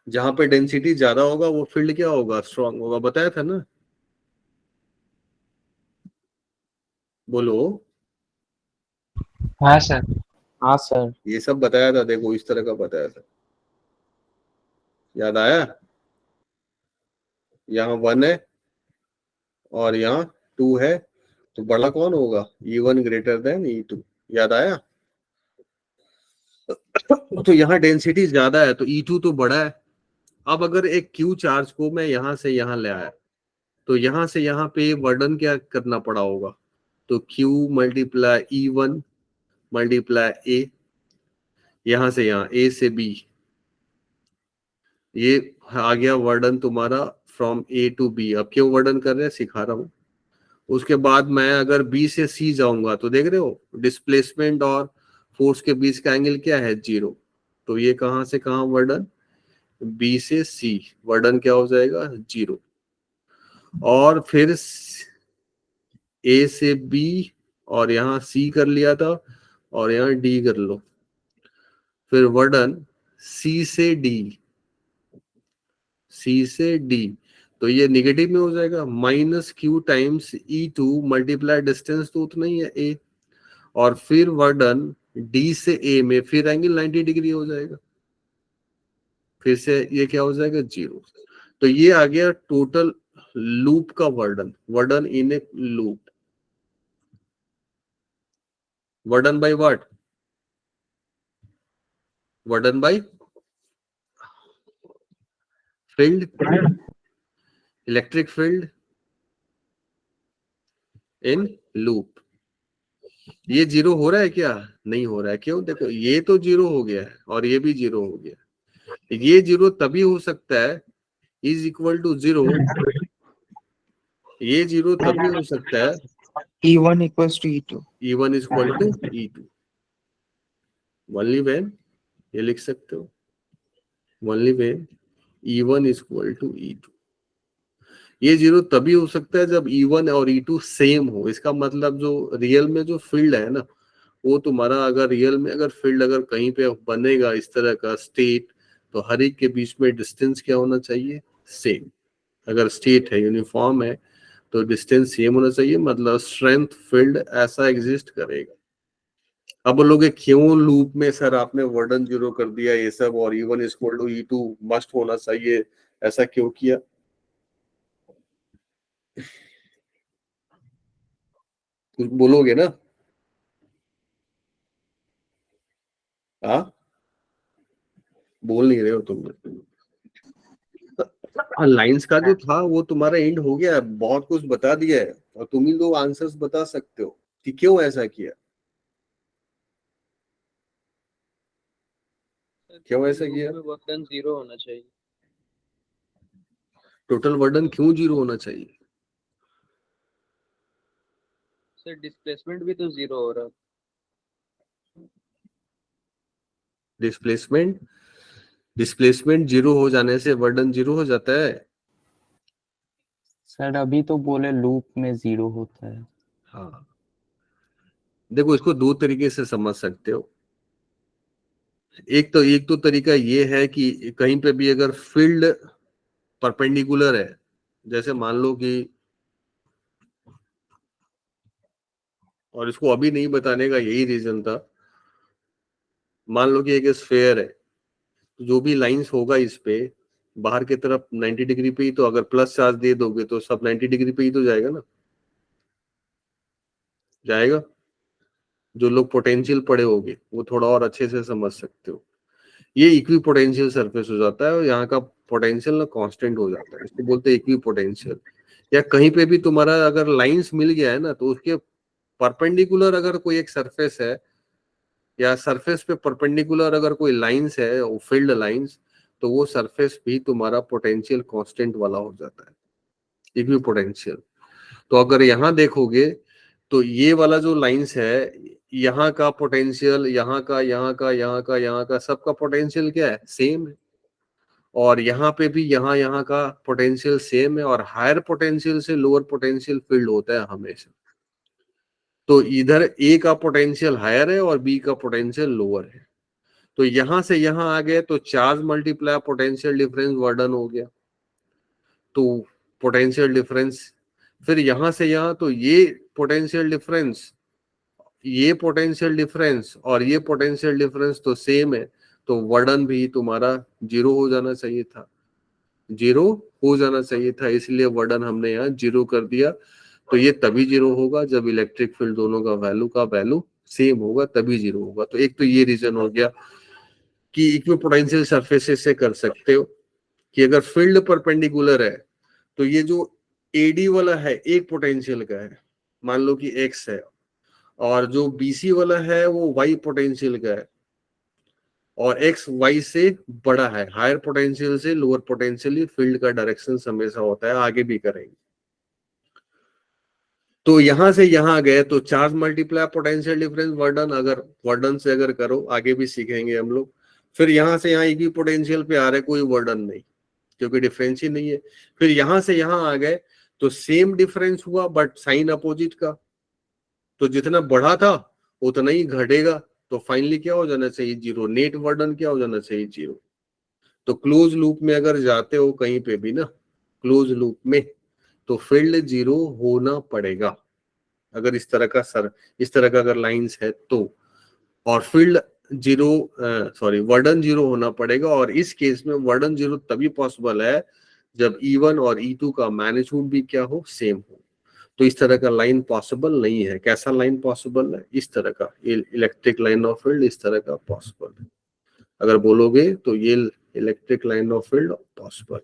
जहां पे डेंसिटी ज्यादा होगा वो फील्ड क्या होगा? स्ट्रांग होगा, बताया था ना? बोलो। हाँ सर। हाँ सर। ये सब बताया था, देखो इस तरह का बताया था, याद आया? यहाँ 1 है और यहाँ 2 है, तो बड़ा कौन होगा? E1 greater than E2। याद आया? तो यहाँ डेंसिटी ज्यादा है तो E2 तो बड़ा है। अब अगर एक Q चार्ज को मैं यहां से यहां ले आया तो यहां से यहां पे वर्डन क्या करना पड़ा होगा, तो Q multiply E1 multiply A, यहां से यहां A से B, ये आ गया वर्डन तुम्हारा फ्रॉम A टू B। अब क्यों वर्डन कर रहे हैं सिखा रहा हूं। उसके बाद मैं अगर B से C जाऊंगा तो देख रहे हो डिस्प्लेसमेंट और फोर्स के बीच का एंगल क्या है, 0। तो ये कहां से कहां वर्डन, B से C, वर्डन क्या हो जाएगा, 0। और फिर A से B और यहाँ C कर लिया था और यहाँ D कर लो, फिर वर्डन C से D, C से D, तो ये निगेटिव में हो जाएगा, minus Q times E2 multiply distance तो उतना ही है A, और फिर वर्डन D से A में फिर एंगल 90 डिग्री हो जाएगा, फिर से ये क्या हो जाएगा, 0। तो ये आ गया टोटल लूप का वर्डन, वर्डन इन ए लूप। वर्डन बाय व्हाट, वर्डन by field, electric field in loop. ये 0 हो रहा है क्या, नहीं हो रहा है, क्यों, देखो ये तो 0 हो गया है और ये भी 0 हो गया। ये 0 तभी हो सकता है इज इक्वल टू 0, ये 0 तभी हो सकता है E1 equals to E2. E1 is equal to E2, only when, ये लिख सकते हो, only when E1 is equal to E2। ये 0 तभी हो सकता है जब E1 और E2 सेम हो। इसका मतलब जो रियल में जो फील्ड है ना, वो तुम्हारा अगर रियल में अगर फील्ड अगर कहीं पे बनेगा इस तरह का स्टेट, तो हर एक के बीच में डिस्टेंस क्या होना चाहिए, सेम। अगर स्टेट है यूनिफॉर्म है तो डिस्टेंस सेम होना चाहिए, मतलब स्ट्रेंथ फील्ड ऐसा एग्जिस्ट करेगा। अब बोलोगे क्यों लूप में सर आपने वर्डन 0 कर दिया ये सब, और E1 is equal to E2 must होना चाहिए, ऐसा क्यों किया? कुछ बोलोगे ना, हाँ बोल नहीं रहे हो तुम। लाइंस का जो था वो तुम्हारा एंड हो गया, बहुत कुछ बता दिया है और तुम ही लोग आंसर्स बता सकते हो कि क्यों ऐसा किया, क्यों ऐसा किया, वर्डन 0 होना चाहिए। टोटल वर्डन क्यों 0 होना चाहिए? सर डिस्प्लेसमेंट भी तो 0 हो रहा है। डिस्प्लेसमेंट 0 हो जाने से वर्डन 0 हो जाता है? सर अभी तो बोले लूप में 0 होता है। हाँ, देखो इसको दो तरीके से समझ सकते हो। एक तो तरीका ये है कि कहीं पे भी अगर फील्ड परपेंडिकुलर है, जैसे मान लो कि, और इसको अभी नहीं बताने का यही रीजन था, मान लो कि एक स्फेयर है, जो भी लाइंस होगा इस पे बाहर की तरफ 90 डिग्री पे ही, तो अगर प्लस चार्ज दे दोगे तो सब 90 डिग्री पे ही तो जाएगा ना, जाएगा। जो लोग पोटेंशियल पढ़े होंगे वो थोड़ा और अच्छे से समझ सकते हो। ये इक्वी पोटेंशियल सरफेस हो जाता है और यहाँ का पोटेंशियल ना कांस्टेंट हो जाता है, इसको बोलते हैं इक्वी पोटेंशियल। या कहीं पे भी तुम्हारा अगर लाइंस मिल गया है ना, तो उसके परपेंडिकुलर अगर कोई एक सरफेस है या सरफेस पे परपेंडिकुलर अगर कोई लाइंस है, फील्ड लाइंस, तो वो सरफेस भी तुम्हारा पोटेंशियल कांस्टेंट वाला हो जाता है, इक्वी पोटेंशियल। तो अगर यहाँ देखोगे तो ये वाला जो लाइंस है, यहाँ का पोटेंशियल, यहाँ का, यहाँ का, यहाँ का, यहाँ का, सबका पोटेंशियल क्या है, सेम है। और यहाँ पे भी यहाँ का पोटेंशियल सेम है, और हायर पोटेंशियल से लोअर पोटेंशियल फील्ड होता है हमेशा। तो इधर ए का पोटेंशियल हायर है और बी का पोटेंशियल लोअर है, तो यहां से यहां आ गए तो चार्ज मल्टीप्लाई पोटेंशियल डिफरेंस वर्डन हो गया, तो पोटेंशियल डिफरेंस। फिर यहां से यहां तो ये पोटेंशियल डिफरेंस, ये पोटेंशियल डिफरेंस और ये पोटेंशियल डिफरेंस तो सेम है, तो वर्डन भी तुम्हारा 0 हो जाना चाहिए था, 0 हो जाना चाहिए था, इसलिए वर्डन हमने यहाँ 0 कर दिया। तो ये तभी 0 होगा जब इलेक्ट्रिक फील्ड दोनों का वैल्यू सेम होगा तभी जीरो होगा। तो एक तो ये रीजन हो गया कि इक्विपोटेंशियल सरफेसेस से कर सकते हो कि अगर फील्ड परपेंडिकुलर है तो ये जो एडी वाला है एक पोटेंशियल का है, मान लो कि एक्स है, और जो बीसी वाला है वो वाई पोटेंशियल का है, और एक्स वाई से बड़ा है, हायर पोटेंशियल से लोअर पोटेंशियल फील्ड का डायरेक्शन हमेशा होता है, आगे भी करेंगे। तो यहां से यहां गए तो चार्ज मल्टीप्लाई पोटेंशियल डिफरेंस वर्डन, अगर वर्डन से अगर करो आगे भी सीखेंगे हम लोग। फिर यहां से यहां इक्वी पोटेंशियल पे आ रहे, कोई वर्डन नहीं क्योंकि डिफरेंस ही नहीं है। फिर यहां से यहां आ गए तो सेम डिफरेंस हुआ बट साइन अपोजिट का, तो जितना बढ़ा था उतना ही घटेगा, तो फाइनली क्या हो जाना चाहिए जीरो, नेट वर्डन क्या हो जाना चाहिए जीरो। तो क्लोज लूप में अगर जाते हो कहीं पे भी ना, क्लोज लूप में, तो फील्ड जीरो होना पड़ेगा अगर इस तरह का अगर लाइंस है तो, और फील्ड जीरो सॉरी वर्डन जीरो होना पड़ेगा। और इस केस में वर्डन जीरो तभी पॉसिबल है जब E1 और E2 का मैग्नीट्यूड भी क्या हो, सेम हो। तो इस तरह का लाइन पॉसिबल नहीं है। कैसा लाइन पॉसिबल है? इस तरह का इलेक्ट्रिक लाइन ऑफ फील्ड इस तरह का पॉसिबल है। अगर बोलोगे तो ये electric line of field possible,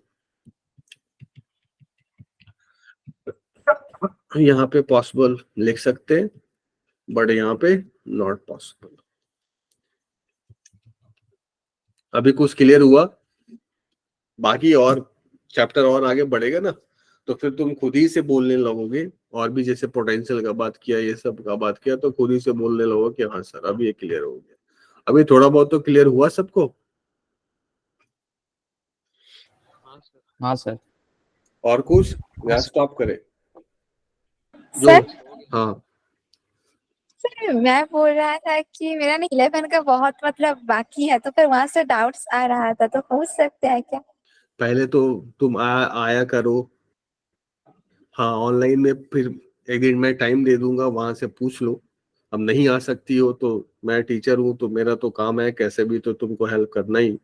यहाँ पे पॉसिबल लिख सकते हैं बट यहाँ पे नॉट पॉसिबल। अभी कुछ क्लियर हुआ? बाकी और चैप्टर और आगे बढ़ेगा ना तो फिर तुम खुद ही से बोलने लगोगे, और भी जैसे पोटेंशियल का बात किया, ये सब का बात किया, तो खुद ही से बोलने लगोगे कि हाँ सर अभी ये क्लियर हो गया। अभी थोड़ा बहुत तो क्लियर हुआ सबको? हाँ सर। हाँ सर। और कुछ या स्टॉप करे? सर हाँ सर मैं बोल रहा था कि मेरा ना 11 का बहुत मतलब बाकी है, तो फिर वहां से डाउट्स आ रहा था, तो पूछ सकते हैं क्या? पहले तो तुम आया करो, हाँ ऑनलाइन में, फिर एक दिन मैं टाइम दे दूंगा, वहां से पूछ लो। अब नहीं आ सकती हो तो मैं टीचर हूँ तो मेरा तो काम है कैसे भी तो तुमको हेल्प करना ही, तो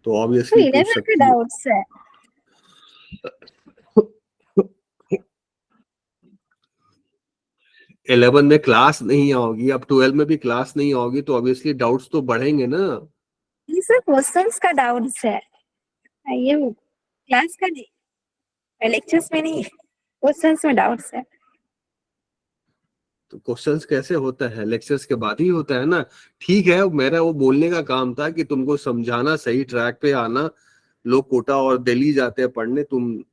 तो ऑब्वियसली पूछ 11 का सकती हो। डाउट्स है। 11 में क्लास नहीं आओगी, अब 12 में भी क्लास नहीं आओगी, तो ऑब्वियसली डाउट्स तो बढ़ेंगे ना। ये सब क्वेश्चंस का डाउट्स है, ये क्लास का नहीं, लेक्चर्स में नहीं, क्वेश्चंस में डाउट्स है। तो क्वेश्चंस कैसे होता है? लेक्चर्स के बाद ही होता है ना। ठीक है, मेरा वो बोलने का काम था कि तुमको समझाना, सही ट्रैक पे आना। लोग कोटा और दिल्ली जाते हैं पढ़ने, तुम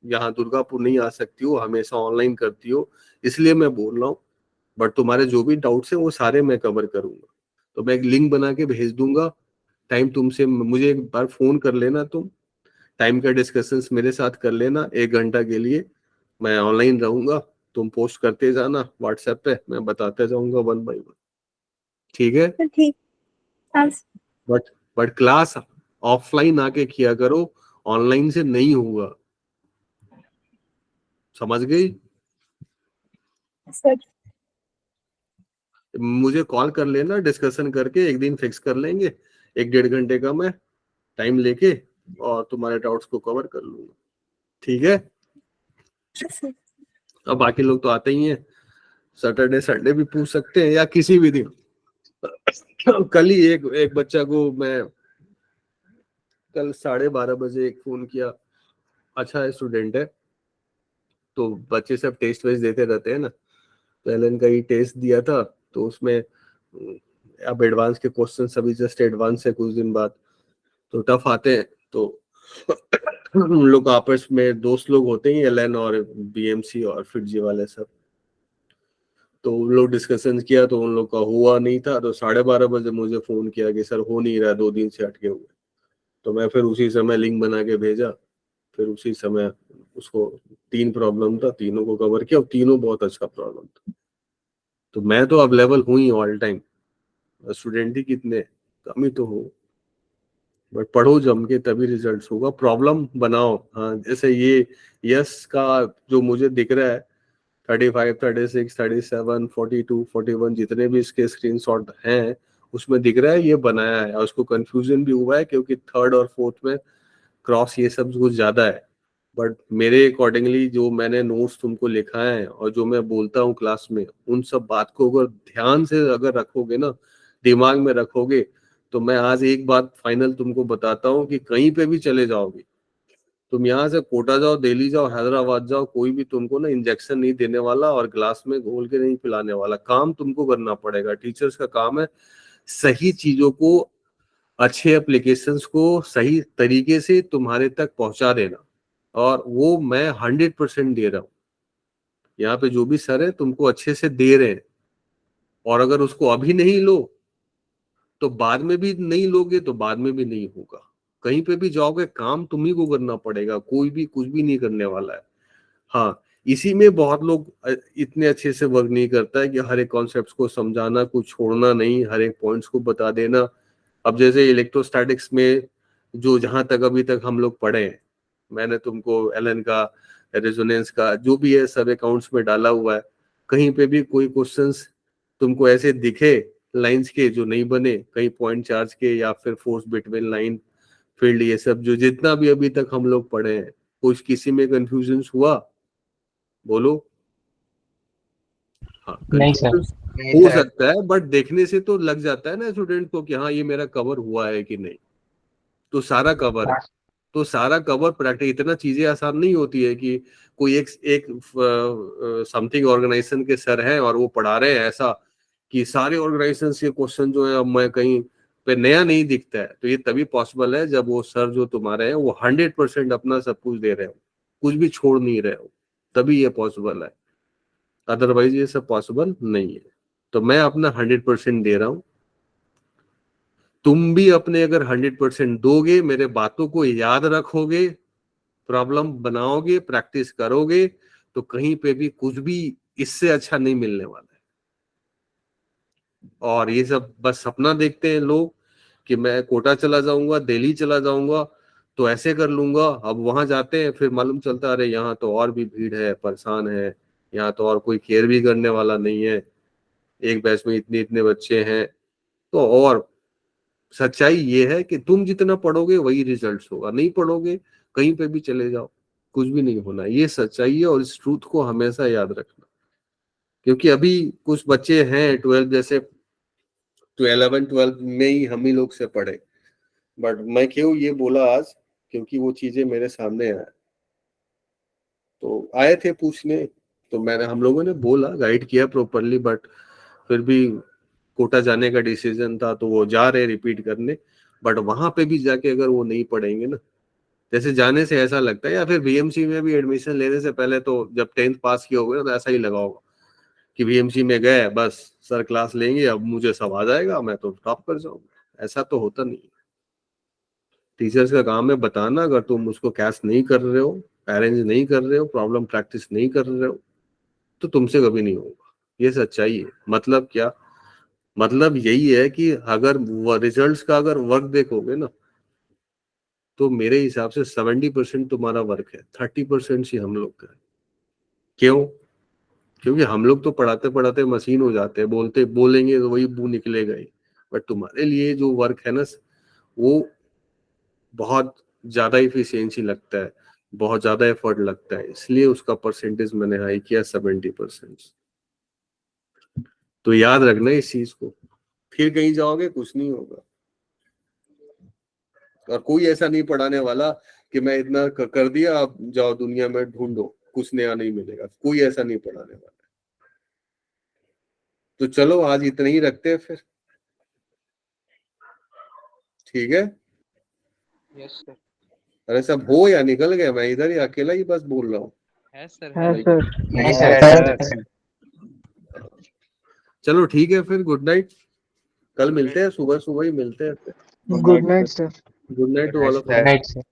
यहाँ दुर्गापुर नहीं आ सकती हो, हमेशा ऑनलाइन करती हो, इसलिए मैं बोल रहा हूँ। बट तुम्हारे जो भी डाउट्स हैं वो सारे मैं कवर करूंगा। तो मैं एक लिंक बना के भेज दूंगा, टाइम तुमसे मुझे एक बार फोन कर लेना, तुम टाइम का डिस्कशंस मेरे साथ कर लेना 1 घंटा के लिए, मैं ऑनलाइन रहूंगा, तुम पोस्ट करते जाना व्हाट्सएप पे, मैं बताते जाऊंगा 1 बाय 1। ठीक है? तो ठीक। हाँ बट क्लास ऑफलाइन आके किया करो, ऑनलाइन से नहीं होगा, समझ गई? सर। मुझे कॉल कर लेना, डिस्कशन करके एक दिन फिक्स कर लेंगे, 1-1.5 घंटे का मैं टाइम लेके, और तुम्हारे डाउट्स को कवर कर लूंगा। ठीक है? अब बाकी लोग तो आते ही हैं, सैटरडे संडे भी पूछ सकते हैं या किसी भी दिन। कल ही एक बच्चा को मैं कल 12:30 बजे एक फोन किया, अच्छा स्टूडेंट है, तो बच्चे सब टेस्ट वेस्ट देते रहते हैं ना, तो एलन का ही टेस्ट दिया था, तो उसमें अब एडवांस के क्वेश्चन सभी जस्ट एडवांस है, कुछ दिन बाद तो टफ आते हैं। तो उन लोग आपस में दोस्त लोग होते ही, एलन और बीएमसी और फिटजी वाले सब, तो उन लोग डिस्कशन किया, तो उन लोग का हुआ नहीं था, तो 12:30 बजे मुझे फोन किया कि सर हो नहीं रहा, 2 दिन से अटके हुए। तो मैं फिर उसी समय लिंक बना के भेजा, फिर उसी समय उसको 3 प्रॉब्लम था, तीनों को कवर किया, और तीनों बहुत अच्छा प्रॉब्लम था। तो मैं तो अवेलेबल हूँ ही ऑल टाइम, स्टूडेंट ही कितने कम ही तो हो, बट पढ़ो जम के तभी रिजल्ट्स होगा, प्रॉब्लम बनाओ। हाँ जैसे ये यस का जो मुझे दिख रहा है 35, 36, 37, 42, 41 जितने भी इसके स्क्रीनशॉट हैं उसमें दिख रहा है ये बनाया है, और उसको कंफ्यूजन भी हुआ है क्योंकि 3rd और 4th में क्रॉस ये सब कुछ ज्यादा है, बट मेरे अकॉर्डिंगली जो मैंने नोट्स तुमको लिखा है और जो मैं बोलता हूँ क्लास में, उन सब बात को अगर ध्यान से अगर रखोगे ना, दिमाग में रखोगे, तो मैं आज एक बात फाइनल तुमको बताता हूँ कि कहीं पे भी चले जाओगे, तुम यहाँ से कोटा जाओ, दिल्ली जाओ, हैदराबाद जाओ, कोई भी तुमको ना इंजेक्शन नहीं देने वाला और ग्लास में घोल के नहीं पिलाने वाला। काम तुमको करना पड़ेगा। टीचर्स का काम है सही चीजों को, अच्छे एप्लीकेशंस को सही तरीके से तुम्हारे तक पहुंचा देना, और वो मैं 100% दे रहा हूँ। यहाँ पे जो भी सर है तुमको अच्छे से दे रहे हैं, और अगर उसको अभी नहीं लो तो बाद में भी नहीं लोगे तो बाद में भी नहीं होगा। कहीं पे भी जाओगे काम तुम्ही को करना पड़ेगा, कोई भी कुछ भी नहीं करने वाला है। हाँ, इसी में बहुत लोग इतने अच्छे से वर्क नहीं करता है कि हर एक कॉन्सेप्ट को समझाना, कुछ छोड़ना नहीं, हर एक पॉइंट्स को बता देना। अब जैसे इलेक्ट्रोस्टैटिक्स में जो जहां तक अभी तक हम लोग पढ़े हैं, मैंने तुमको एलन का, रेजोनेंस का जो भी है सब अकाउंट्स में डाला हुआ है। कहीं पे भी कोई क्वेश्चंस तुमको ऐसे दिखे लाइंस के जो नहीं बने, कहीं पॉइंट चार्ज के या फिर फोर्स बिटवीन लाइन फील्ड, ये सब जो जितना भी अभी तक हम लोग पढ़े हैं, कुछ किसी में कंफ्यूजन हुआ? बोलो। हाँ, नहीं सर। हो सकता है, बट देखने से तो लग जाता है ना स्टूडेंट को कि हाँ ये मेरा कवर हुआ है कि नहीं। तो सारा कवर है, तो सारा कवर प्रैक्टिस। इतना चीजें आसान नहीं होती है कि कोई एक समथिंग ऑर्गेनाइजेशन के सर हैं और वो पढ़ा रहे हैं ऐसा कि सारे ऑर्गेनाइजेशन के क्वेश्चन जो है अब मैं कहीं पे नया नहीं दिखता है। तो ये तभी पॉसिबल है जब वो सर जो तुम्हारे हैं वो 100% अपना सब कुछ दे रहे हो, कुछ भी छोड़ नहीं रहे हो, तभी ये पॉसिबल है। अदरवाइज ये सब पॉसिबल नहीं है। तो मैं अपना 100% दे रहा हूं, तुम भी अपने अगर 100% दोगे, मेरे बातों को याद रखोगे, प्रॉब्लम बनाओगे, प्रैक्टिस करोगे, तो कहीं पे भी कुछ भी इससे अच्छा नहीं मिलने वाला है। और ये सब बस सपना देखते हैं लोग कि मैं कोटा चला जाऊंगा, दिल्ली चला जाऊंगा तो ऐसे कर लूंगा। अब वहां जाते हैं फिर मालूम चलता अरे यहाँ तो और भी भीड़ है, परेशान है, यहाँ तो और कोई केयर भी करने वाला नहीं है, एक बैच में इतने इतने बच्चे हैं। तो और सच्चाई ये है कि तुम जितना पढ़ोगे वही रिजल्ट्स होगा, नहीं पढ़ोगे कहीं पे भी चले जाओ कुछ भी नहीं होना। ये सच्चाई है और इस ट्रूथ को हमेशा याद रखना। क्योंकि अभी कुछ बच्चे हैं 12 जैसे, तो 11-12 में ही हम ही लोग से पढ़े। बट मैं क्यों ये बोला आज, क्योंकि वो चीजें मेरे सामने आए, तो आए थे पूछने, तो मैंने हम लोगों ने बोला, गाइड किया प्रॉपरली। बट फिर भी कोटा जाने का डिसीजन था तो वो जा रहे रिपीट करने। बट वहां पे भी जाके अगर वो नहीं पढ़ेंगे ना, जैसे जाने से ऐसा लगता है, या फिर बीएमसी में भी एडमिशन लेने से पहले तो जब 10th पास किया होगा तो ऐसा ही लगा होगा कि बीएमसी में गए, बस सर क्लास लेंगे, अब मुझे सब आ जाएगा, मैं तो टॉप कर जाऊंगा। ऐसा तो होता नहीं। टीचर्स का काम है बताना। अगर तुम उसको कैच नहीं कर रहे हो, अरेंज नहीं कर रहे हो, प्रॉब्लम प्रैक्टिस नहीं कर रहे हो, तो तुमसे कभी नहीं होगा। ये सच्चाई है। मतलब क्या? मतलब यही है कि अगर रिजल्ट्स का अगर वर्क देखोगे ना, तो मेरे हिसाब से 70% तुम्हारा वर्क है, 30% ही हम लोग का है। क्यों? क्योंकि हम लोग तो पढ़ाते पढ़ाते मशीन हो जाते हैं, बोलते बोलेंगे तो वही बू निकलेगा ही। बट तुम्हारे लिए जो वर्क है ना, वो बहुत ज्यादा इफिशियंसी लगता है, बहुत ज्यादा एफर्ट लगता है, इसलिए उसका परसेंटेज मैंने हाई किया 70%। तो याद रखना इस चीज को, फिर कहीं जाओगे कुछ नहीं होगा। और कोई ऐसा नहीं पढ़ाने वाला कि मैं इतना कर दिया अब जाओ दुनिया में ढूंढो, कुछ नया नहीं मिलेगा। कोई ऐसा नहीं पढ़ाने वाला। तो चलो आज इतना ही रखते हैं फिर, ठीक है? Yes sir. अरे सब हो या निकल गए? मैं इधर ही अकेला ही बस बोल रहा हूँ। है सर, हाँ है। सर। नहीं सर। चलो ठीक है फिर, गुड नाइट। कल मिलते हैं, सुबह सुबह ही मिलते हैं। Good night sir. Good night to all of right sir.